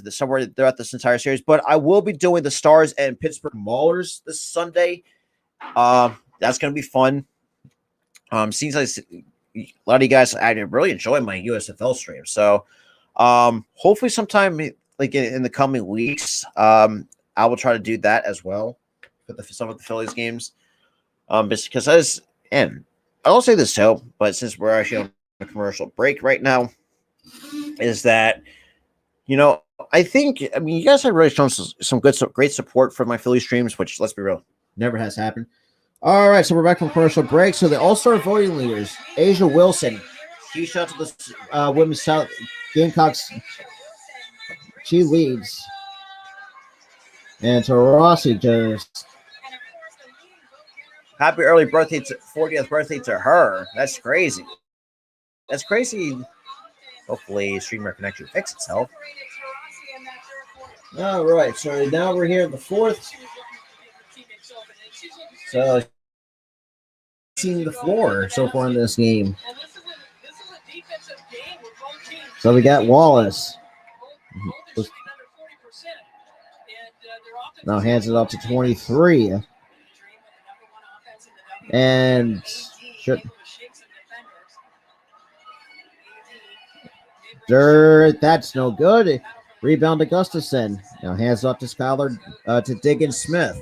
somewhere throughout this entire series, but I will be doing the Stars and Pittsburgh Maulers this Sunday. That's gonna be fun. Seems like a lot of you guys I really enjoy my USFL stream. So hopefully sometime like in the coming weeks, I will try to do that as well for some of the Phillies games. Because I'll say this too, but since we're actually on a commercial break right now, is that I think you guys have really shown some great support for my Philly streams, which let's be real, never has happened. All right, so we're back from commercial break. So the All-Star voting leaders, Asia Wilson, huge shout out to the women's Gamecocks. She leads. And Tarasi just Happy early birthday, 40th birthday to her. That's crazy. That's crazy. Hopefully, streamer connection fix itself. All right, so now we're here in the fourth. So, seeing the floor so far in this game. So we got Wallace. Now hands it up to 23. And that's no good. Rebound to Gustafson. Now hands up to Skylar to Diggins Smith.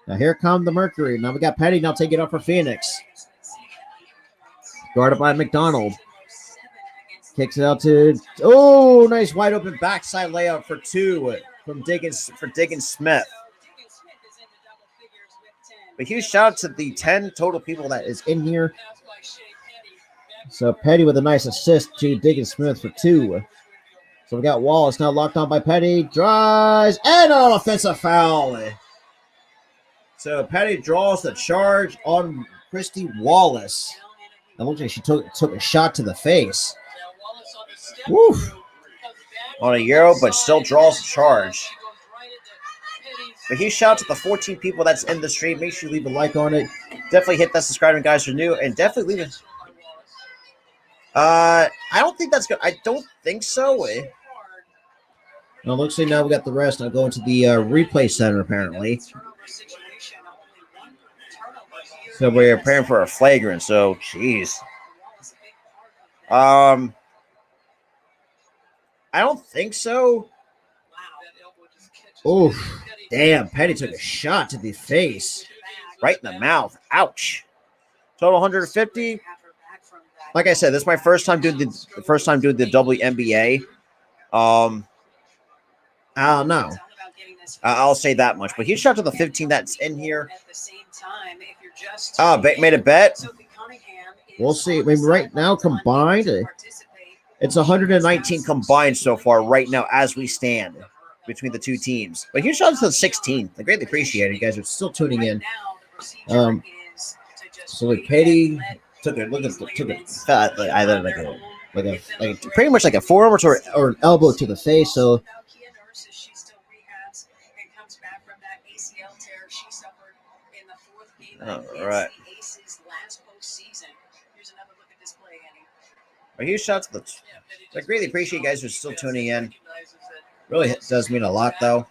Now here come the Mercury. Now we got Petty now taking up for Phoenix. Guarded by McDonald. Kicks it out to nice wide open backside layup for two from Diggins Smith. But huge shout out to the 10 total people that is in here. So Petty with a nice assist to Diggins Smith for two. So we got Wallace now locked on by Petty. Drives and an offensive foul. So Petty draws the charge on Christy Wallace. It looks like she took a shot to the face. Woo. On a Euro, but still draws the charge. But huge shout out to the 14 people that's in the stream. Make sure you leave a like on it. Definitely hit that subscribe button, guys, who are new, and definitely leave it. I don't think that's good. I don't think so. Now looks like now we got the rest. Now going to the replay center apparently. So we're preparing for a flagrant. So jeez. I don't think so. Oh, damn. Petty took a shot to the face. Right in the mouth. Ouch. Total 150. Like I said, this is my first time doing the WNBA. I don't know. I'll say that much. But huge shout out to the 15 that's in here. Made a bet. We'll see. I mean, right now combined, it's 119 combined so far right now as we stand between the two teams. But huge shout out to the 16. I greatly appreciate it. You guys are still tuning in. So like Petty took a pretty much like a forearm or an elbow to the face. So all right. A huge shout to the. I greatly appreciate you guys who are still tuning in. Really does mean a lot, though.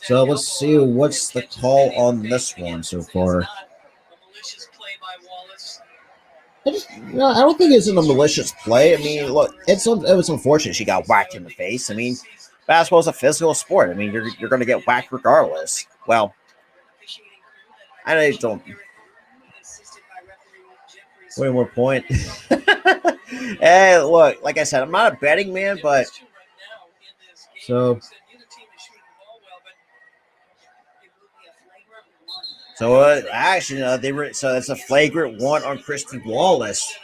So let's see what's the call on this one so far. I don't think it's a malicious play. I mean, look, it was unfortunate she got whacked in the face. I mean, basketball is a physical sport. I mean, you're going to get whacked regardless. Well, I don't. One more point. Hey, look, like I said, I'm not a betting man, but so actually, it's a flagrant one on Christy Wallace.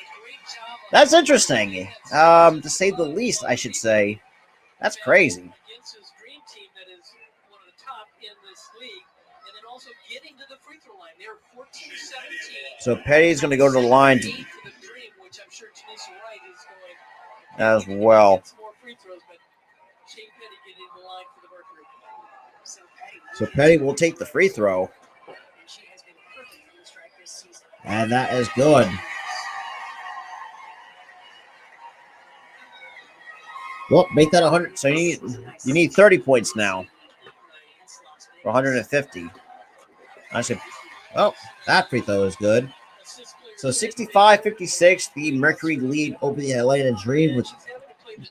That's interesting, to say the least. I should say, that's crazy. So Petty's going to go to the line as well. So Petty will take the free throw. And that is good. Well, make that 100. So you need 30 points now for 150. I said, oh, that free throw is good. So 65-56, the Mercury lead over the Atlanta Dream, which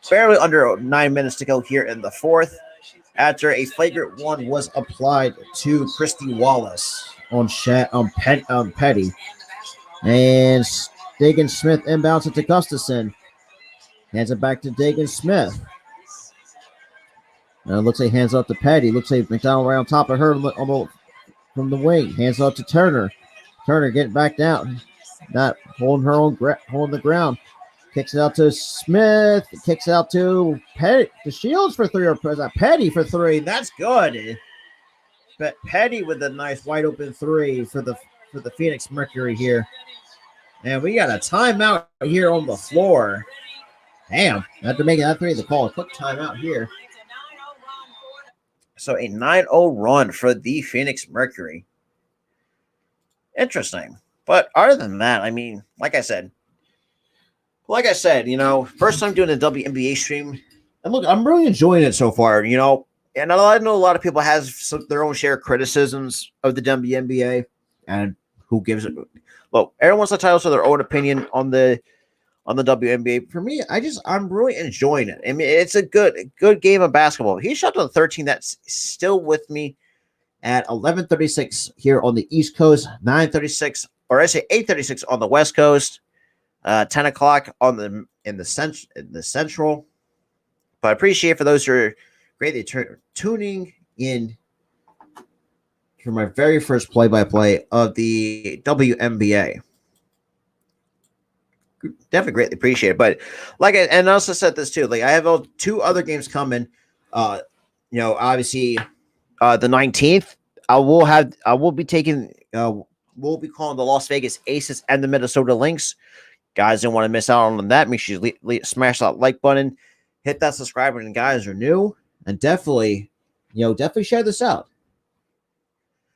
barely under 9 minutes to go here in the fourth. After a flagrant one was applied to Christy Wallace on Petty. And Diggins Smith inbounds it to Gustafson. Hands it back to Diggins Smith. Looks like hands up to Petty. Looks like McDonald right on top of her from the wing. Hands up to Turner. Turner getting back down. Not holding her own holding the ground. Kicks it out to Smith. Kicks it out to Petty. To Shields for 3 or Petty for 3. That's good. But Petty with a nice wide open 3 for the Phoenix Mercury here. And we got a timeout here on the floor. Damn. After making that 3, they call a quick timeout here. So a 9-0 run for the Phoenix Mercury. Interesting. But other than that, I mean, like I said, first time doing a WNBA stream. And look, I'm really enjoying it so far, And I know a lot of people have their own share of criticisms of the WNBA. And who gives it? Well, everyone's entitled to their own opinion on the WNBA. For me, I'm really enjoying it. I mean, it's a good game of basketball. He shot to the 13. That's still with me at 11:36 here on the East Coast, 9:36, or I say 8:36 on the West Coast, 10 o'clock in the Central. But I appreciate for those who are greatly tuning in for my very first play-by-play of the WNBA. Definitely greatly appreciate it. But and I also said this too. Like I have 2 other games coming. Obviously, the 19th, we'll be we'll be calling the Las Vegas Aces and the Minnesota Lynx. Guys, don't want to miss out on that. Make sure you smash that like button, hit that subscribe button. Guys are new, and definitely share this out.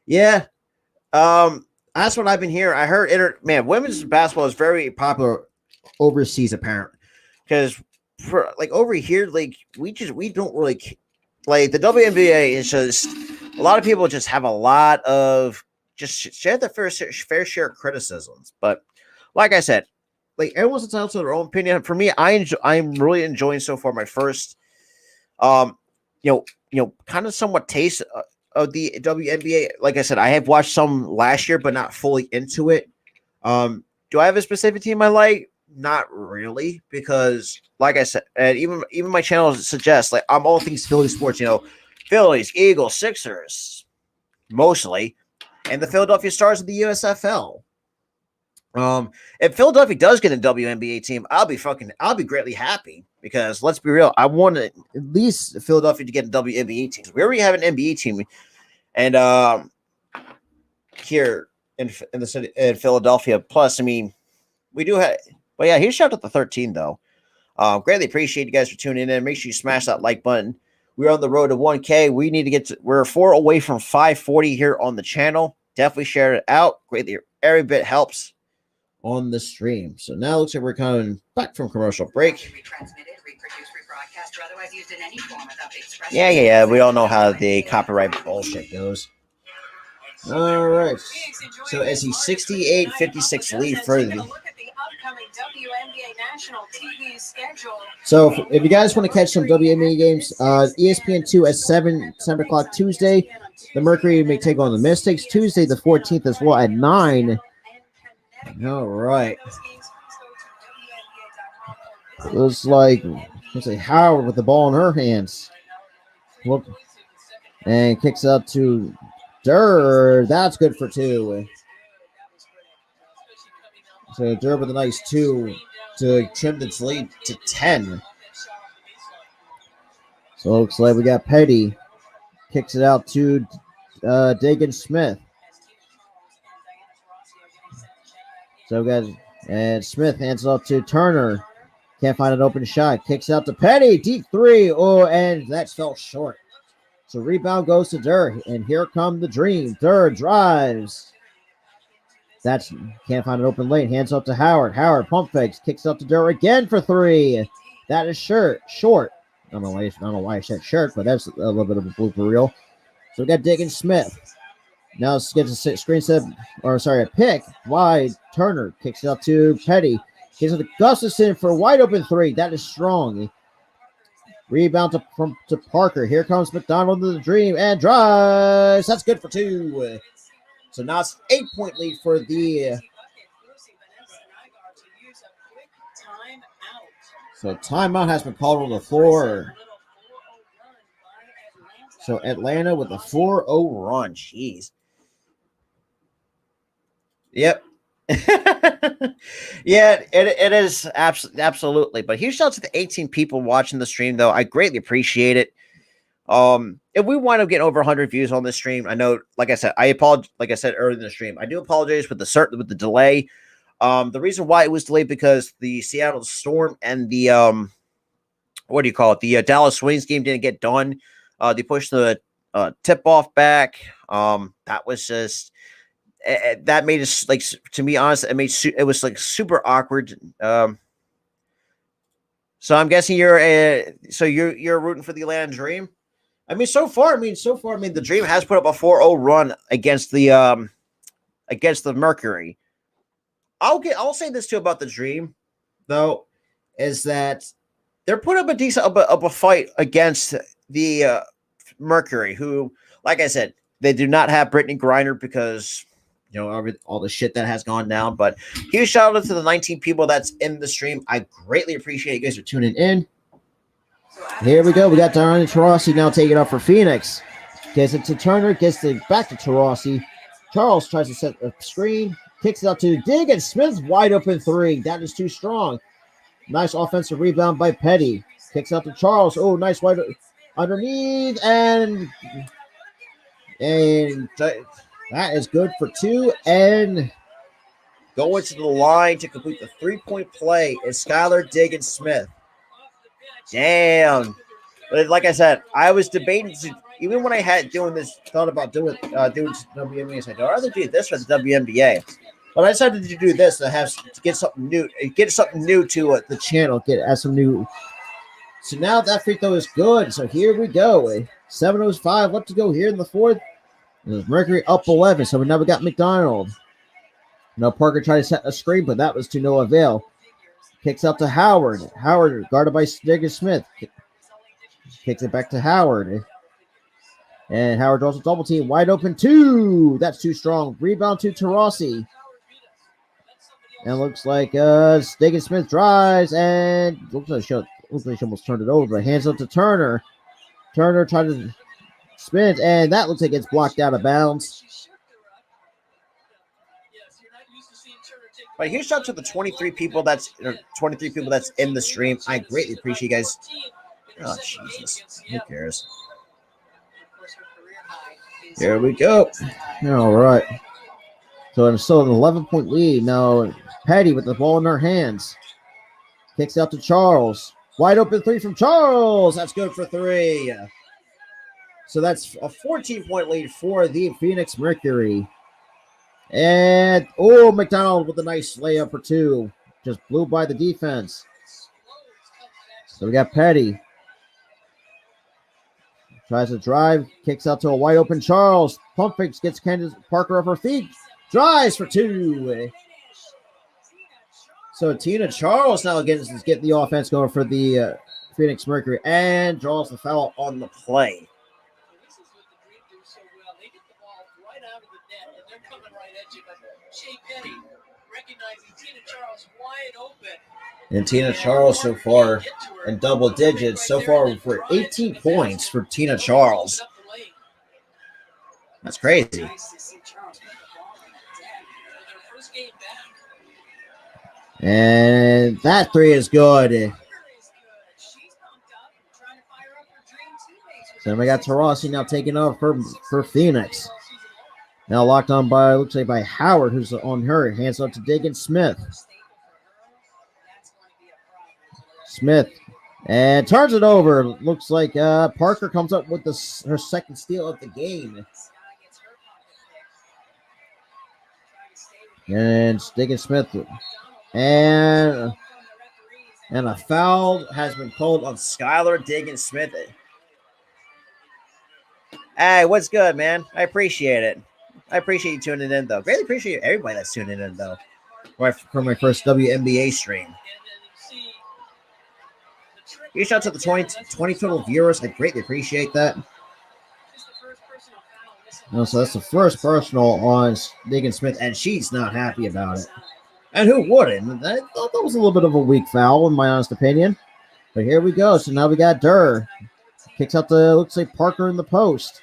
Yeah, that's what I've been hearing. I heard women's basketball is very popular overseas, apparently, because for over here, we don't really the WNBA is just a lot of people just have a lot of just share the fair share of criticisms. But like I said, everyone's entitled to their own opinion. For me, I'm really enjoying so far my first, kind of somewhat taste of the WNBA. Like I said, I have watched some last year, but not fully into it. Do I have a specific team I like? Not really, because like I said, and even my channel suggests I'm all things Philly sports. Phillies, Eagles, Sixers, mostly, and the Philadelphia Stars of the USFL. If Philadelphia does get a WNBA team, I'll be greatly happy, because let's be real, I want at least Philadelphia to get a WNBA team. We already have an NBA team, and here in the city in Philadelphia. Plus, I mean, we do have. But yeah, here's shout out to 13 though. Greatly appreciate you guys for tuning in. Make sure you smash that like button. We're on the road to 1K. We need to we're 4 away from 540 here on the channel. Definitely share it out. Greatly, every bit helps on the stream. So now it looks like we're coming back from commercial break. Yeah. We all know how the copyright bullshit goes. All right. So as he 68-56 lead for the. So if you guys want to catch some WNBA games, ESPN2 at 7 o'clock Tuesday. The Mercury may take on the Mystics. Tuesday the 14th as well at 9. All right. Looks like Howard with the ball in her hands. And kicks out to Durr. That's good for 2. So Durr with a nice 2 to trim its lead to 10. So it looks like we got Petty. Kicks it out to Dagan Smith. So we got Smith hands it off to Turner. Can't find an open shot. Kicks out to Petty. Deep 3. Oh, and that fell short. So rebound goes to Durr. And here come the Dream. Durr drives. Can't find an open lane. Hands up to Howard. Howard pump fakes. Kicks up to Durr again for 3. That is short. I don't know why I said shirt, but that's a little bit of a blooper reel. So we got Dagan Smith. Now gets a a pick. Wide. Turner kicks it up to Petty. Kicks it to Gustafson for a wide open 3. That is strong. Rebound to Parker. Here comes McDonald to the Dream and drives. That's good for 2. So now it's 8-point lead for the. So timeout has been called on the floor. So Atlanta with a 4-0 run. Jeez. Yep. Yeah, it is absolutely. But huge shout out to the 18 people watching the stream, though. I greatly appreciate it. If we wind up getting over 100 views on this stream, I know, like I said, I apologize. Like I said earlier in the stream, I do apologize with the delay. The reason why it was delayed because the Seattle Storm and the what do you call it? The Dallas Wings game didn't get done. They pushed the tip off back. That was just that made us like, to be honest, it was like super awkward. So I'm guessing you're rooting for the Atlanta Dream. I mean, so far, the Dream has put up a 4-0 run against the Mercury. I'll say this too about the Dream, though, is that they're putting up a decent of a fight against the Mercury, who, like I said, they do not have Brittany Griner because all the shit that has gone down. But huge shout out to the 19 people that's in the stream. I greatly appreciate you guys for tuning in. Here we go. We got Diana Taurasi now taking off for Phoenix. Gets it to Turner. Gets it back to Taurasi. Charles tries to set a screen. Kicks it out to Dig, and Smith's wide open three. That is too strong. Nice offensive rebound by Petty. Kicks out to Charles. Oh, nice wide underneath. And that is good for two. And going to the line to complete the 3-point play is Skylar Diggins Smith. Damn. But like I said, I was debating even when I had thought about doing WNBA. I said, I'd rather do this or the WNBA. But I decided to do this to get something new to the channel. Add some new. So now that free throw is good. So here we go. 7:05 left to go here in the fourth. Mercury up 11. So now we got McDonald. Now Parker tried to set a screen, but that was to no avail. Kicks out to Howard. Howard guarded by Diggins Smith. Kicks it back to Howard. And Howard draws a double team. Wide open two. That's too strong. Rebound to Taurasi. And looks like Diggins Smith drives and looks like she almost turned it over. Hands up to Turner. Turner tried to spin, and that looks like it's blocked out of bounds. But huge shout out to the 23 people that's in the stream. I greatly appreciate you guys. Oh Jesus, who cares? Here we go. All right. So it's still an 11-point lead. Now Patty with the ball in her hands. Kicks out to Charles. Wide open three from Charles. That's good for three. So that's a 14-point lead for the Phoenix Mercury. And, McDonald with a nice layup for two. Just blew by the defense. So we got Petty. Tries to drive. Kicks out to a wide open Charles. Pump fakes, gets Candace Parker off her feet. Drives for two. So Tina Charles now is getting the offense going for the Phoenix Mercury and draws the foul on the play. This is what the Dream do so well. They get the ball right out of the net, and they're coming right at you. But Shea Petty recognizing Tina Charles wide open. And Tina Charles so far in double digits, so far for 18 points for Tina Charles. That's crazy. And that three is good. So we got Taurasi now taking over for Phoenix. Now locked on looks like by Howard, who's on her. Hands up to Diggins Smith. Smith. And turns it over. Looks like Parker comes up with her second steal of the game. And Diggins Smith. And a foul has been called on Skylar Diggins Smith. Hey, what's good, man? I appreciate it. I appreciate you tuning in, though. Greatly appreciate everybody that's tuning in, though. For my first WNBA stream. Huge shout out to the 20 total viewers. I greatly appreciate that. So that's the first personal on Diggins Smith, and she's not happy about it. And who wouldn't? I thought that was a little bit of a weak foul, in my honest opinion. But here we go. So now we got Durr. Kicks out looks like Parker in the post.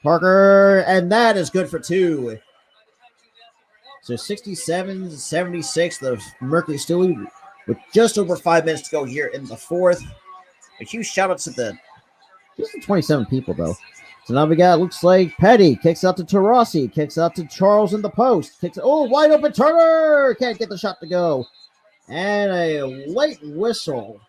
Parker, and that is good for two. So 67-76. The Mercury still lead with just over 5 minutes to go here in the fourth. A huge shout out to just the 27 people though. So now we got, looks like Petty kicks out to Tarasi, kicks out to Charles in the post, wide open Turner, can't get the shot to go, and a late whistle.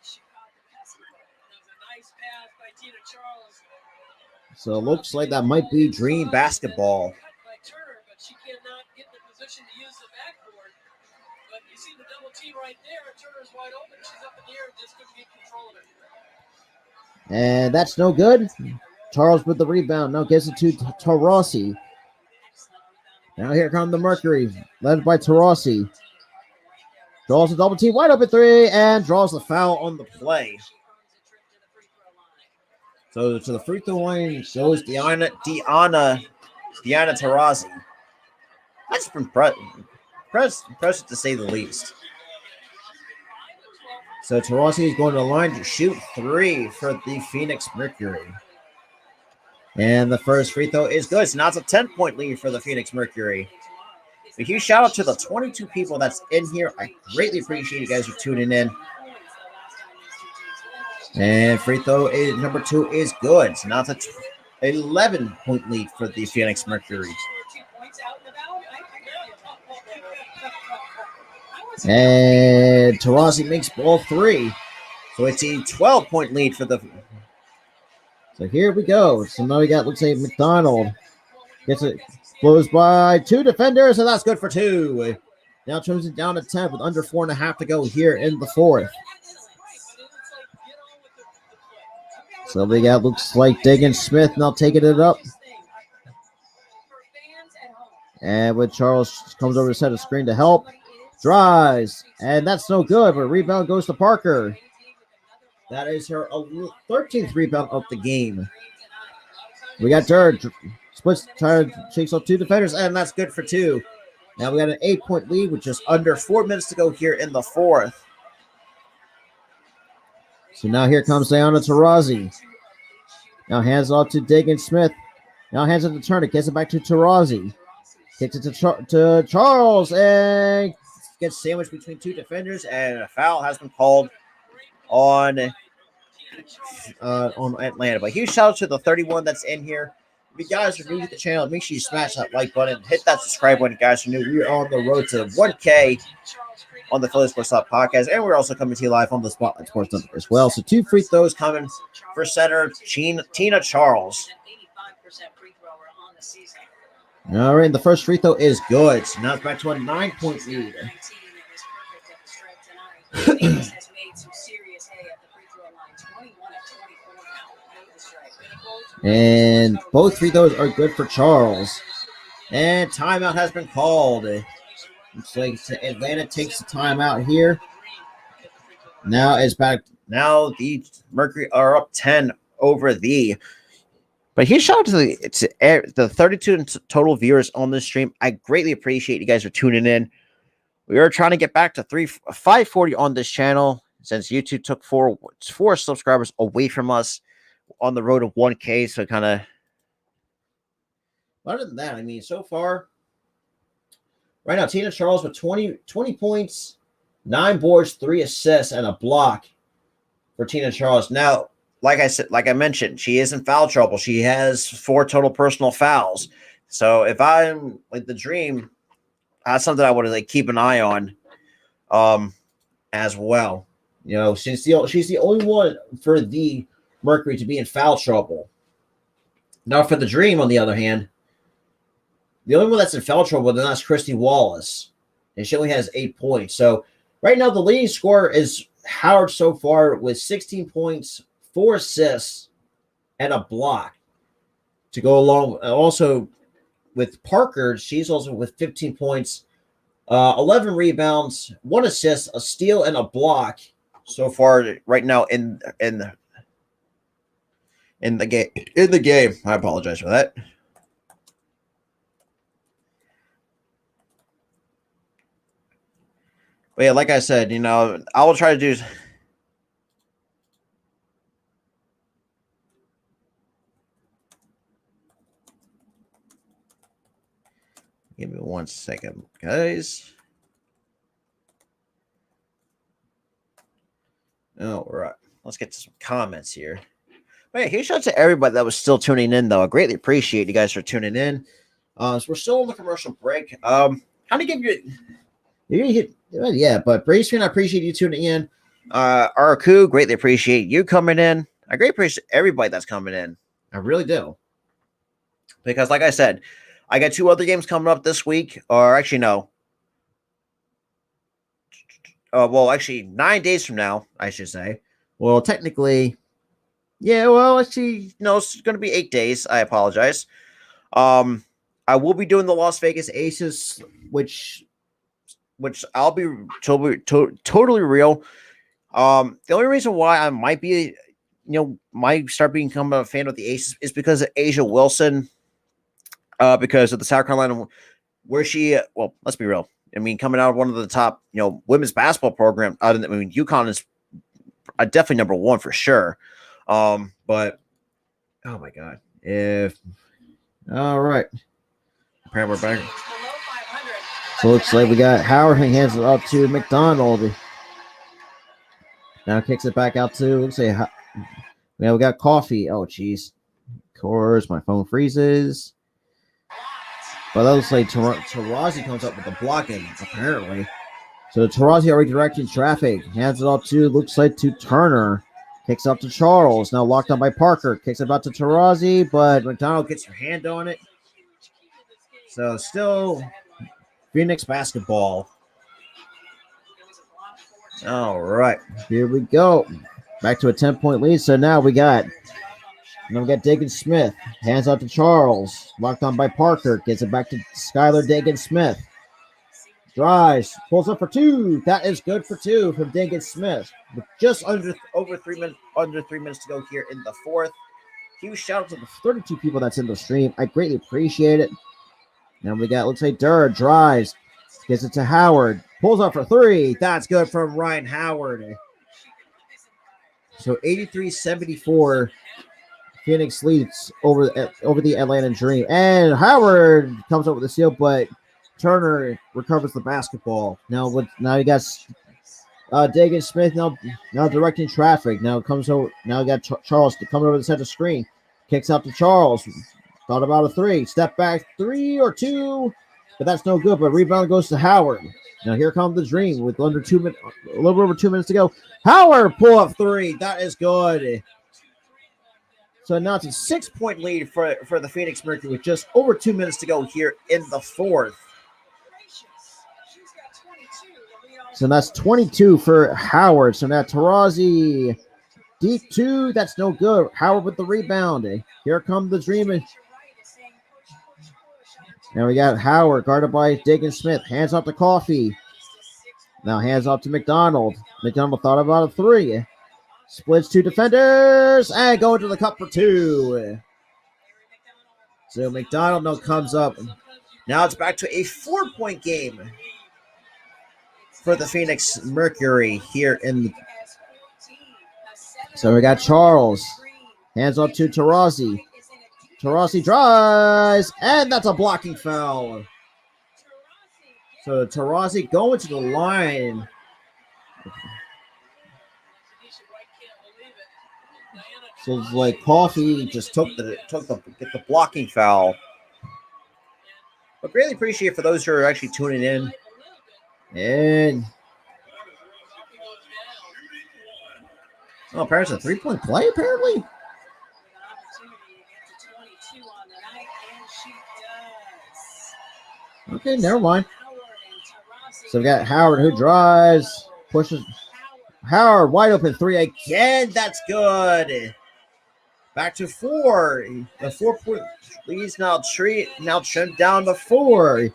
So it looks like that might be Dream basketball. She cannot get in the position to use the backboard. But you see the double team right there. Turner's wide open. She's up in the air. Just couldn't get control of it. And that's no good. Charles with the rebound. Now gives it to Tarasi. Now here come the Mercury, led by Tarasi. Draws a double team, wide open three, and draws the foul on the play. So to the free throw line goes Diana Taurasi. That's impressive to say the least. So Taurasi is going to the line to shoot 3 for the Phoenix Mercury. And the first free throw is good. So now it's a 10-point lead for the Phoenix Mercury. A huge shout out to the 22 people that's in here. I greatly appreciate you guys for tuning in. And free throw is number 2 is good. So now it's a 11-point lead for the Phoenix Mercury. And Taurasi makes ball 3. So it's a 12-point lead for the. So here we go. So now we got, looks like McDonald gets it, blows by 2 defenders, and that's good for 2. Now turns it down to 10 with under 4.5 to go here in the fourth. So we got, looks like Diggins Smith now taking it up. And with Charles comes over to set a screen to help. Drives, and that's no good, but rebound goes to Parker. That is her 13th rebound of the game. We got Dirk. Splits, shakes off 2 defenders, and that's good for 2. Now we got an 8-point lead with just under 4 minutes to go here in the fourth. So now here comes Diana Taurasi. Now hands off to Diggins Smith. Now hands it to Turner. Gets it back to Taurasi. Kicks it to Charles, and gets sandwiched between 2 defenders, and a foul has been called on Atlanta. But huge shout out to the 31 that's in here. If you guys are new to the channel, make sure you smash that like button, hit that subscribe button, guys. Are new. We are on the road to 1K on the Philly Sports Talk podcast, and we're also coming to you live on the Spotlight Sports Network as well. So 2 free throws coming for center Tina Charles. All right, the first free throw is good. So now it's back to a 9-point lead. And both free throws are good for Charles. And timeout has been called. Looks like Atlanta takes the timeout here. Now it's back. Now the Mercury are up 10 over the. But huge shout out to the 32 total viewers on this stream. I greatly appreciate you guys for tuning in. We are trying to get back to 540 on this channel since YouTube took four subscribers away from us on the road to 1K. So kind of. Other than that, I mean, so far, right now, Tina Charles with 20 points, 9 boards, 3 assists, and a block for Tina Charles. Now, like I mentioned, she is in foul trouble. She has 4 total personal fouls. So if I'm like the Dream, that's something I would keep an eye on, as well. You know, she's the only one for the Mercury to be in foul trouble. Now for the Dream, on the other hand, the only one that's in foul trouble, then that's Christy Wallace, and she only has 8 points. So right now, the leading scorer is Howard so far with 16 points, 4 assists, and a block to go along. Also with Parker, she's also with 15 points, 11 rebounds, 1 assist, a steal, and a block so far right now in the game. I apologize for that. But yeah, like I said, you know, I will try to do. Give me 1 second, guys. All right. Let's get to some comments here. But yeah, huge shout out to everybody that was still tuning in, though. I greatly appreciate you guys for tuning in. So we're still on the commercial break. How to give you? Yeah, but Braceman, I appreciate you tuning in. Araku, greatly appreciate you coming in. I greatly appreciate everybody that's coming in. I really do. Because, like I said, I got 2 other games coming up this week, or actually, no. Well, actually, 9 days from now, I should say. Well, technically, yeah, well, actually, no, it's going to be 8 days. I apologize. I will be doing the Las Vegas Aces, which I'll be totally real. The only reason why I might be, might start becoming a fan of the Aces is because of Asia Wilson, because of the South Carolina, where she, well, let's be real. I mean, coming out of one of the top, women's basketball program. I mean, UConn is definitely number 1 for sure. But oh my God, all right, apparently we're back. So it looks like we got Howard hands it up to McDonald. Now kicks it back out to, let's say, we got Coffee. Oh, jeez. Of course, my phone freezes. But that looks like Tarazi comes up with the blocking, apparently. So Tarazi already directing traffic. Hands it up to, looks like, to Turner. Kicks up to Charles. Now locked on by Parker. Kicks it back to Tarazi, but McDonald gets her hand on it. So still Phoenix basketball. All right, here we go. Back to a 10-point lead. So now we got Dagan Smith. Hands out to Charles. Locked on by Parker. Gets it back to Skylar Dagan Smith. Drives. Pulls up for 2. That is good for 2 from Dagan Smith. With just under 3 minutes to go here in the 4th. Huge shout out to the 32 people that's in the stream. I greatly appreciate it. Now we got, looks like Durr drives. Gets it to Howard. Pulls up for 3. That's good from Ryan Howard. So 83-74. Phoenix leads over the Atlanta Dream. And Howard comes up with a steal, but Turner recovers the basketball. Now you got Dagan Smith now directing traffic. Now comes over. Now you got Charles coming over the center screen. Kicks out to Charles. Thought about a 3. Step back 3 or 2. But that's no good. But rebound goes to Howard. Now here comes the Dream with a little over 2 minutes to go. Howard pull up 3. That is good. So now it's a 6-point lead for the Phoenix Mercury with just over 2 minutes to go here in the 4th. So that's 22 for Howard. So now Tarazi deep 2. That's no good. Howard with the rebound. Here comes the Dream. Now we got Howard guarded by Dagan Smith. Hands off to Coffee. Now hands off to McDonald. McDonald thought about a 3. Splits 2 defenders and going to the cup for 2. So McDonald now comes up. Now it's back to a 4-point game for the Phoenix Mercury here in the. So we got Charles. Hands up to Tarazi. Tarazi drives, and that's a blocking foul. So Tarazi going to the line. So it's like Coffee just took the blocking foul. But really appreciate for those who are actually tuning in. And apparently it's a 3-point play, apparently. Okay, never mind. So we got Howard who drives, pushes. Howard wide open 3 again. That's good. Back to 4. The 4-point lead's now trimmed down to 4.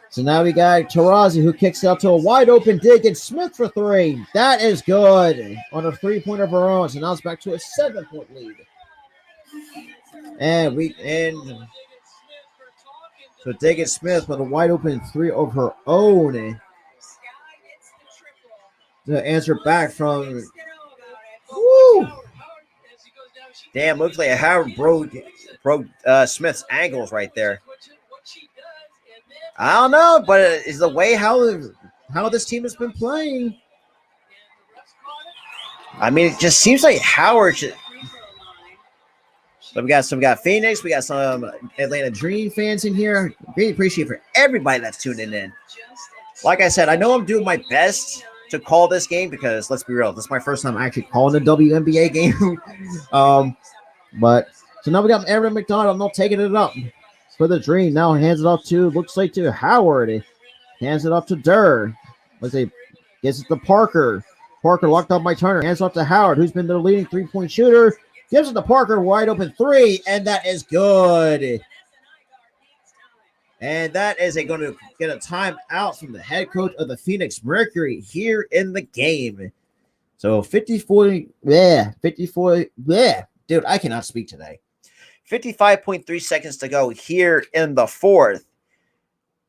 So now we got Tarazi who kicks out to a wide open Dagan Smith for 3. That is good on a 3-point of her own. So now it's back to a 7-point lead. And so Dagan Smith with a wide open 3 of her own to answer back from. Woo! Damn, looks like Howard broke Smith's ankles right there. I don't know, but it's the way how this team has been playing. I mean, it just seems like Howard should. So we got Phoenix, we got some Atlanta Dream fans in here. Really appreciate for everybody that's tuning in. Like I said, I know I'm doing my best to call this game because let's be real, this is my first time actually calling a WNBA game. But so now we got Aaron McDonald. Not taking it up for the Dream. Now hands it off to looks like to Howard. Hands it off to Durr. Let's say gets it to Parker. Parker locked up by Turner. Hands off to Howard, who's been their leading 3-point shooter. Gives it to Parker, wide open three, and that is good. And that is going to get a timeout from the head coach of the Phoenix Mercury here in the game. So 54, dude, I cannot speak today. 55.3 seconds to go here in the fourth.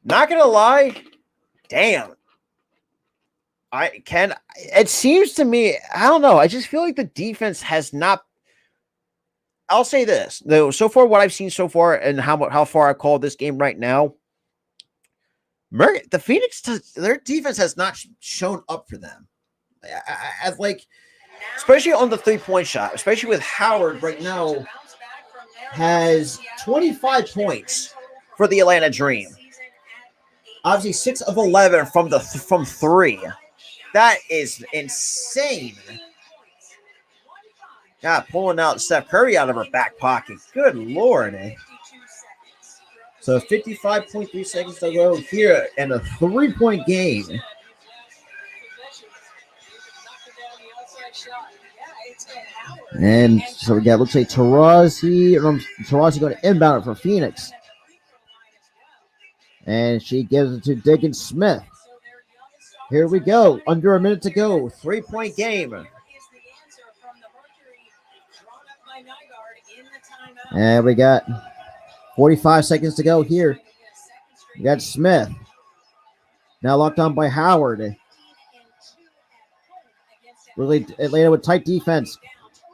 Not going to lie, damn. It seems to me, I don't know, I just feel like the defense has not. I'll say this, though, so far what I've seen so far and how far I call this game right now, the Phoenix, their defense has not shown up for them. I like, especially on the 3-point shot, especially with Howard right now, has 25 points for the Atlanta Dream. Obviously 6 of 11 from 3. That is insane. God, pulling out Steph Curry out of her back pocket. Good Lord. So 55.3 seconds to go here in a 3-point game. And so we got, looks like Taurasi going to inbound it for Phoenix. And she gives it to Diggins Smith. Here we go. Under a minute to go. 3-point game. And we got 45 seconds to go here. We got Smith. Now locked on by Howard. Really, Atlanta with tight defense.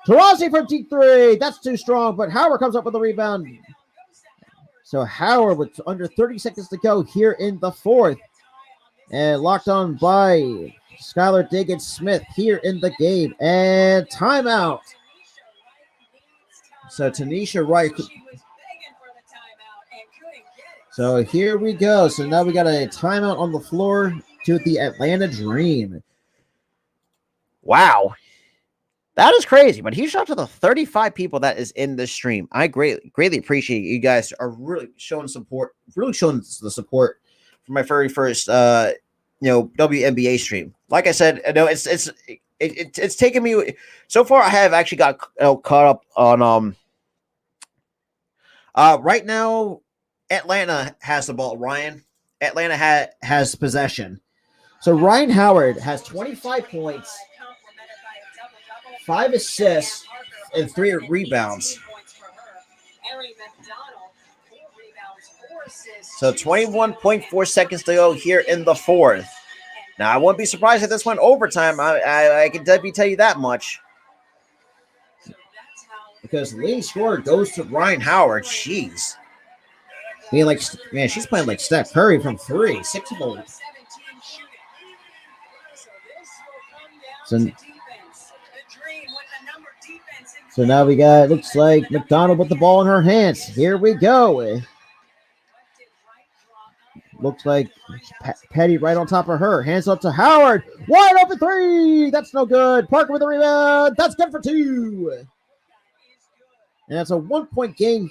Taurasi from T3. That's too strong, but Howard comes up with a rebound. So Howard with under 30 seconds to go here in the fourth. And locked on by Skylar Diggins Smith here in the game. And timeout. So Tanisha Wright. So here we go. So now we got a timeout on the floor to the Atlanta Dream. Wow. That is crazy. But huge shout out to the 35 people that is in this stream. I greatly appreciate you guys are really showing support, really showing the support for my very first WNBA stream. Like I said, I know it's taken me so far. I have actually got caught up on right now. Atlanta has the ball. Ryan, Atlanta has possession. So Ryan Howard has 25 points, 5 assists, and 3 rebounds. So 21.4 seconds to go here in the fourth. Now, I wouldn't be surprised if this went overtime. I can definitely tell you that much. Because the leading scorer goes to Ryan Howard. Jeez. She's playing like Steph Curry from 3. 6 of them. So now we got, looks like McDonald with the ball in her hands. Here we go. Looks like Petty right on top of her. Hands up to Howard. Wide open 3. That's no good. Parker with the rebound. That's good for 2. And that's a 1-point game.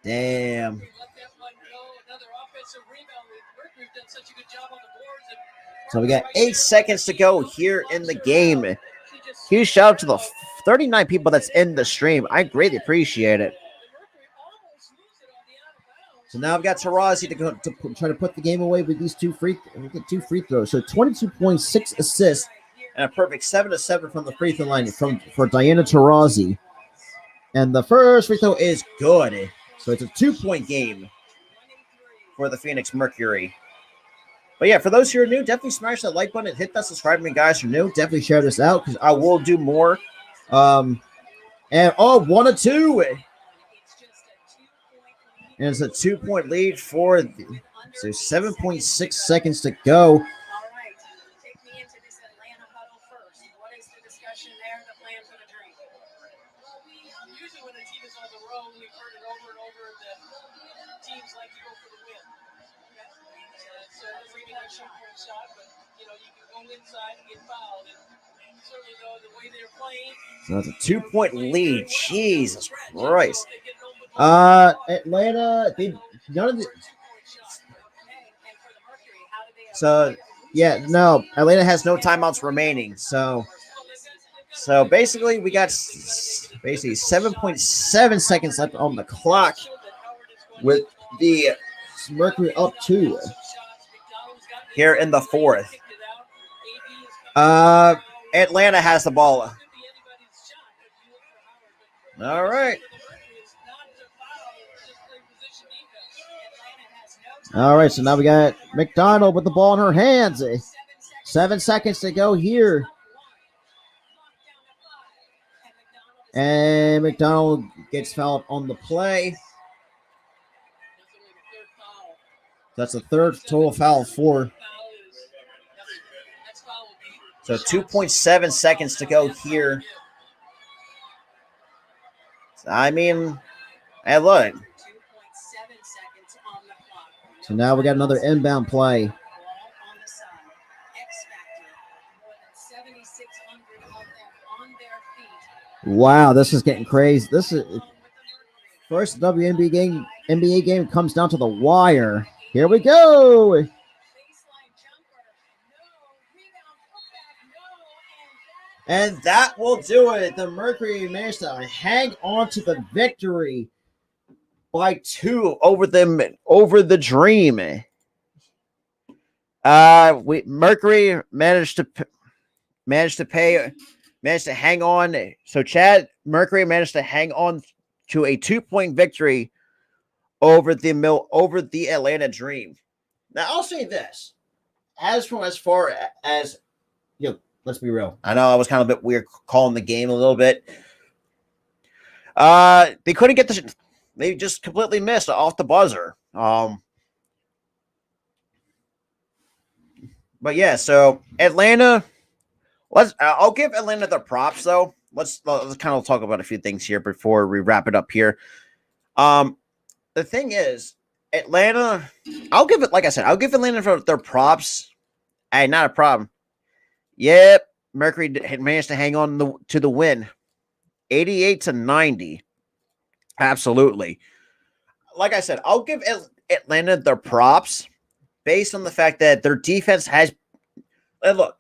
Damn. So we got 8 seconds to go here in the game. Huge shout out to the 39 people that's in the stream. I greatly appreciate it. So now I've got Taurasi to try to put the game away with these two free throws. So 22.6 assists and a perfect 7 of 7 from the free throw line for Diana Taurasi. And the first free throw is good. So it's a 2-point game for the Phoenix Mercury. But yeah, for those who are new, definitely smash that like button and hit that subscribe button, guys. Who are new, definitely share this out because I will do more. And 1 of 2. And it's a 2-point lead for so 7.6 seconds to go. All right, take me into this Atlanta huddle first. What is the discussion there, the plan for the Dream? Usually when a team is on the road, we've heard it over and over that teams like to go for the win. So it's maybe not a short shot, but you can go inside and get fouled. And certainly though the way they're playing. So that's a 2-point lead. Jesus Christ. Atlanta, none of the. So yeah, no, Atlanta has no timeouts remaining. So basically, we got basically 7.7 seconds left on the clock with the Mercury up 2. here in the fourth. Atlanta has the ball. All right. All right, so now we got McDonald with the ball in her hands. 7 seconds to go here. And McDonald gets fouled on the play. That's the third total foul for. So 2.7 seconds to go here. I mean, hey, look. So now we got another inbound play. Wow, this is getting crazy. This is first NBA game comes down to the wire. Here we go. And that will do it. The Mercury managed to hang on to the victory by 2 over the Dream. Mercury managed to hang on. So Mercury managed to hang on to a 2-point victory over the Atlanta Dream. Now I'll say this: as far as let's be real. I know I was kind of a bit weird calling the game a little bit. They couldn't get the. They just completely missed off the buzzer. But yeah, so Atlanta. I'll give Atlanta their props though. Let's kind of talk about a few things here before we wrap it up here. The thing is, Atlanta. I'll give Atlanta their props. Hey, not a problem. Yep, Mercury had managed to hang on to the win, 88-90. Absolutely. Like I said, I'll give Atlanta their props based on the fact that their defense has helped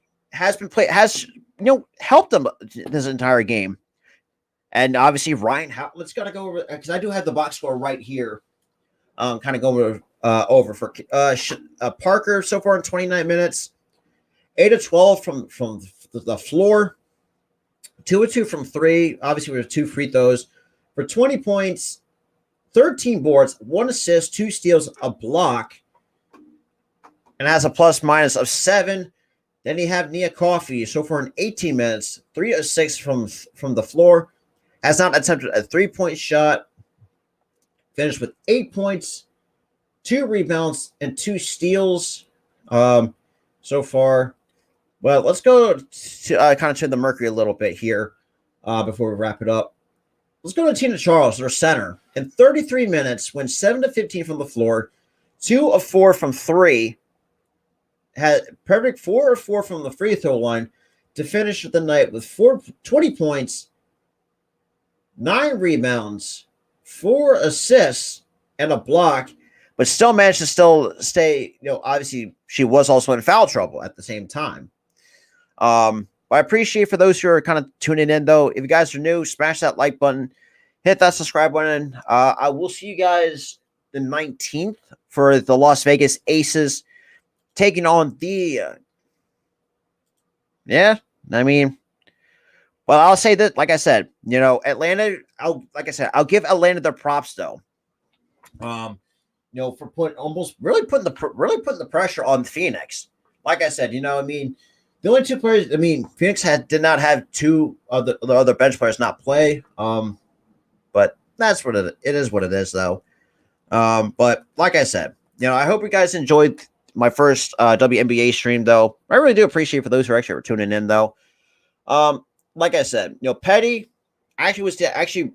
them this entire game. And obviously, Ryan, let's gotta go over because I do have the box score right here. Kind of go over for Parker so far in 29 minutes, 8 of 12 from the floor, 2 of 2 from 3. Obviously, with 2 free throws for 20 points, 13 boards, 1 assist, 2 steals, a block, and has a plus minus of 7. Then you have Nia Coffey so far in 18 minutes, 3 of 6 from the floor, has not attempted a 3-point shot, finished with 8 points, 2 rebounds, and 2 steals so far. Well, let's go to kind of to the Mercury a little bit here before we wrap it up. Let's go to Tina Charles, their center. In 33 minutes, went 7 of 15 from the floor, 2 of 4 from 3, had perfect 4 of 4 from the free throw line to finish the night with 20 points, 9 rebounds, 4 assists, and a block, but still managed to stay, obviously she was also in foul trouble at the same time. But I appreciate for those who are kind of tuning in, though. If you guys are new, smash that like button, hit that subscribe button. I will see you guys the 19th for the Las Vegas Aces taking on the. Well, I'll say that, like I said, Atlanta. I'll give Atlanta their props though. For putting the pressure on Phoenix. Like I said, the only 2 players. Phoenix did not have 2 of the other bench players not play. But that's what it is. What it is, though. But like I said, I hope you guys enjoyed my first WNBA stream, though. I really do appreciate for those who actually were tuning in, though. Like I said, Petty actually was actually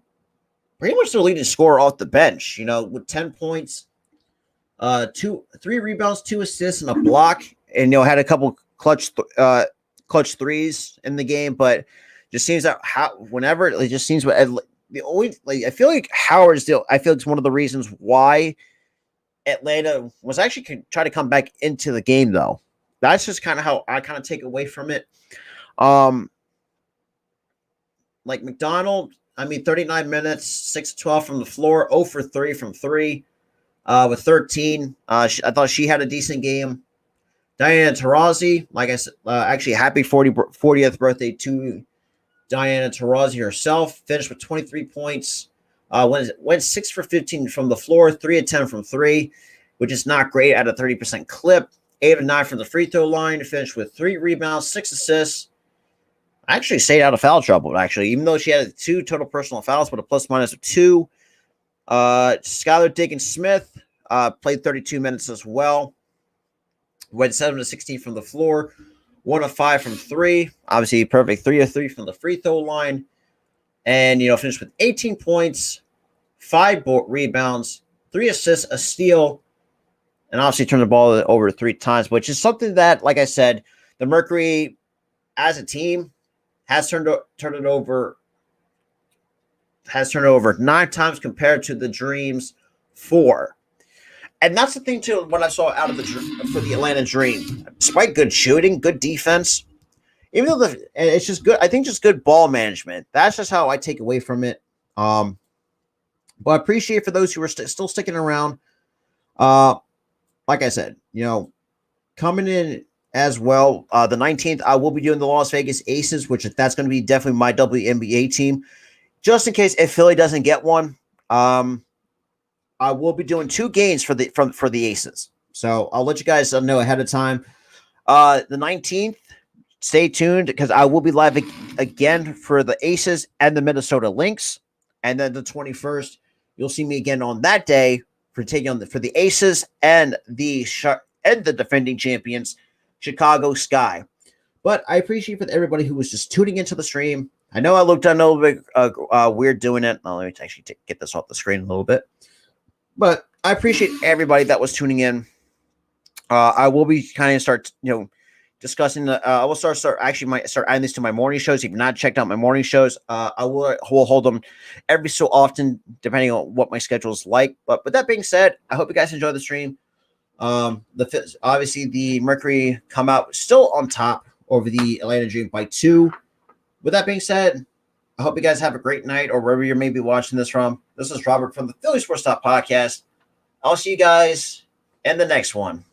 pretty much the leading scorer off the bench, with 10 points, 3 rebounds, 2 assists, and a block, and had a couple clutch threes in the game, but just seems that whenever it just seems the only I feel like Howard still I feel like it's one of the reasons why Atlanta was actually trying to come back into the game, though. That's just kind of how I kind of take away from it. Like McDonald, 39 minutes, 6 of 12 from the floor, 0 for 3 from 3, with 13. I thought she had a decent game. Diana Taurasi, like I said, actually happy 40th birthday to Diana Taurasi herself. Finished with 23 points. Went 6 for 15 from the floor, 3 of 10 from 3, which is not great at a 30% clip. 8 of 9 from the free throw line. Finished with 3 rebounds, 6 assists. Actually stayed out of foul trouble, actually, even though she had 2 total personal fouls, but a plus-minus of 2. Skylar Diggins-Smith played 32 minutes as well. Went 7 of 16 from the floor, 1 of 5 from 3. Obviously, perfect 3 of 3 from the free throw line. And, finished with 18 points, 5 rebounds, 3 assists, a steal, and obviously turned the ball over 3 times, which is something that, like I said, the Mercury, as a team, has turned it over 9 times compared to the Dream's 4. And that's the thing, too, what I saw out of for the Atlanta Dream. Despite good shooting, good defense, even though it's just good, I think just good ball management. That's just how I take away from it. But I appreciate for those who are still sticking around. Like I said, coming in as well, the 19th, I will be doing the Las Vegas Aces, which that's going to be definitely my WNBA team. Just in case if Philly doesn't get one, I will be doing 2 games for the Aces. So I'll let you guys know ahead of time. The 19th, stay tuned because I will be live again for the Aces and the Minnesota Lynx. And then the 21st, you'll see me again on that day for taking on for the Aces and the defending champions, Chicago Sky. But I appreciate for everybody who was just tuning into the stream. I know I looked a little bit weird doing it. Let me actually get this off the screen a little bit. But I appreciate everybody that was tuning in. I will be kind of start, discussing I will start actually start adding this to my morning shows. If you've not checked out my morning shows, I will hold them every so often, depending on what my schedule is like. But with that being said, I hope you guys enjoy the stream. Obviously the Mercury come out still on top over the Atlanta Dream by 2. With that being said, I hope you guys have a great night or wherever you may be watching this from. This is Robert from the Philly Sports Talk Podcast. I'll see you guys in the next one.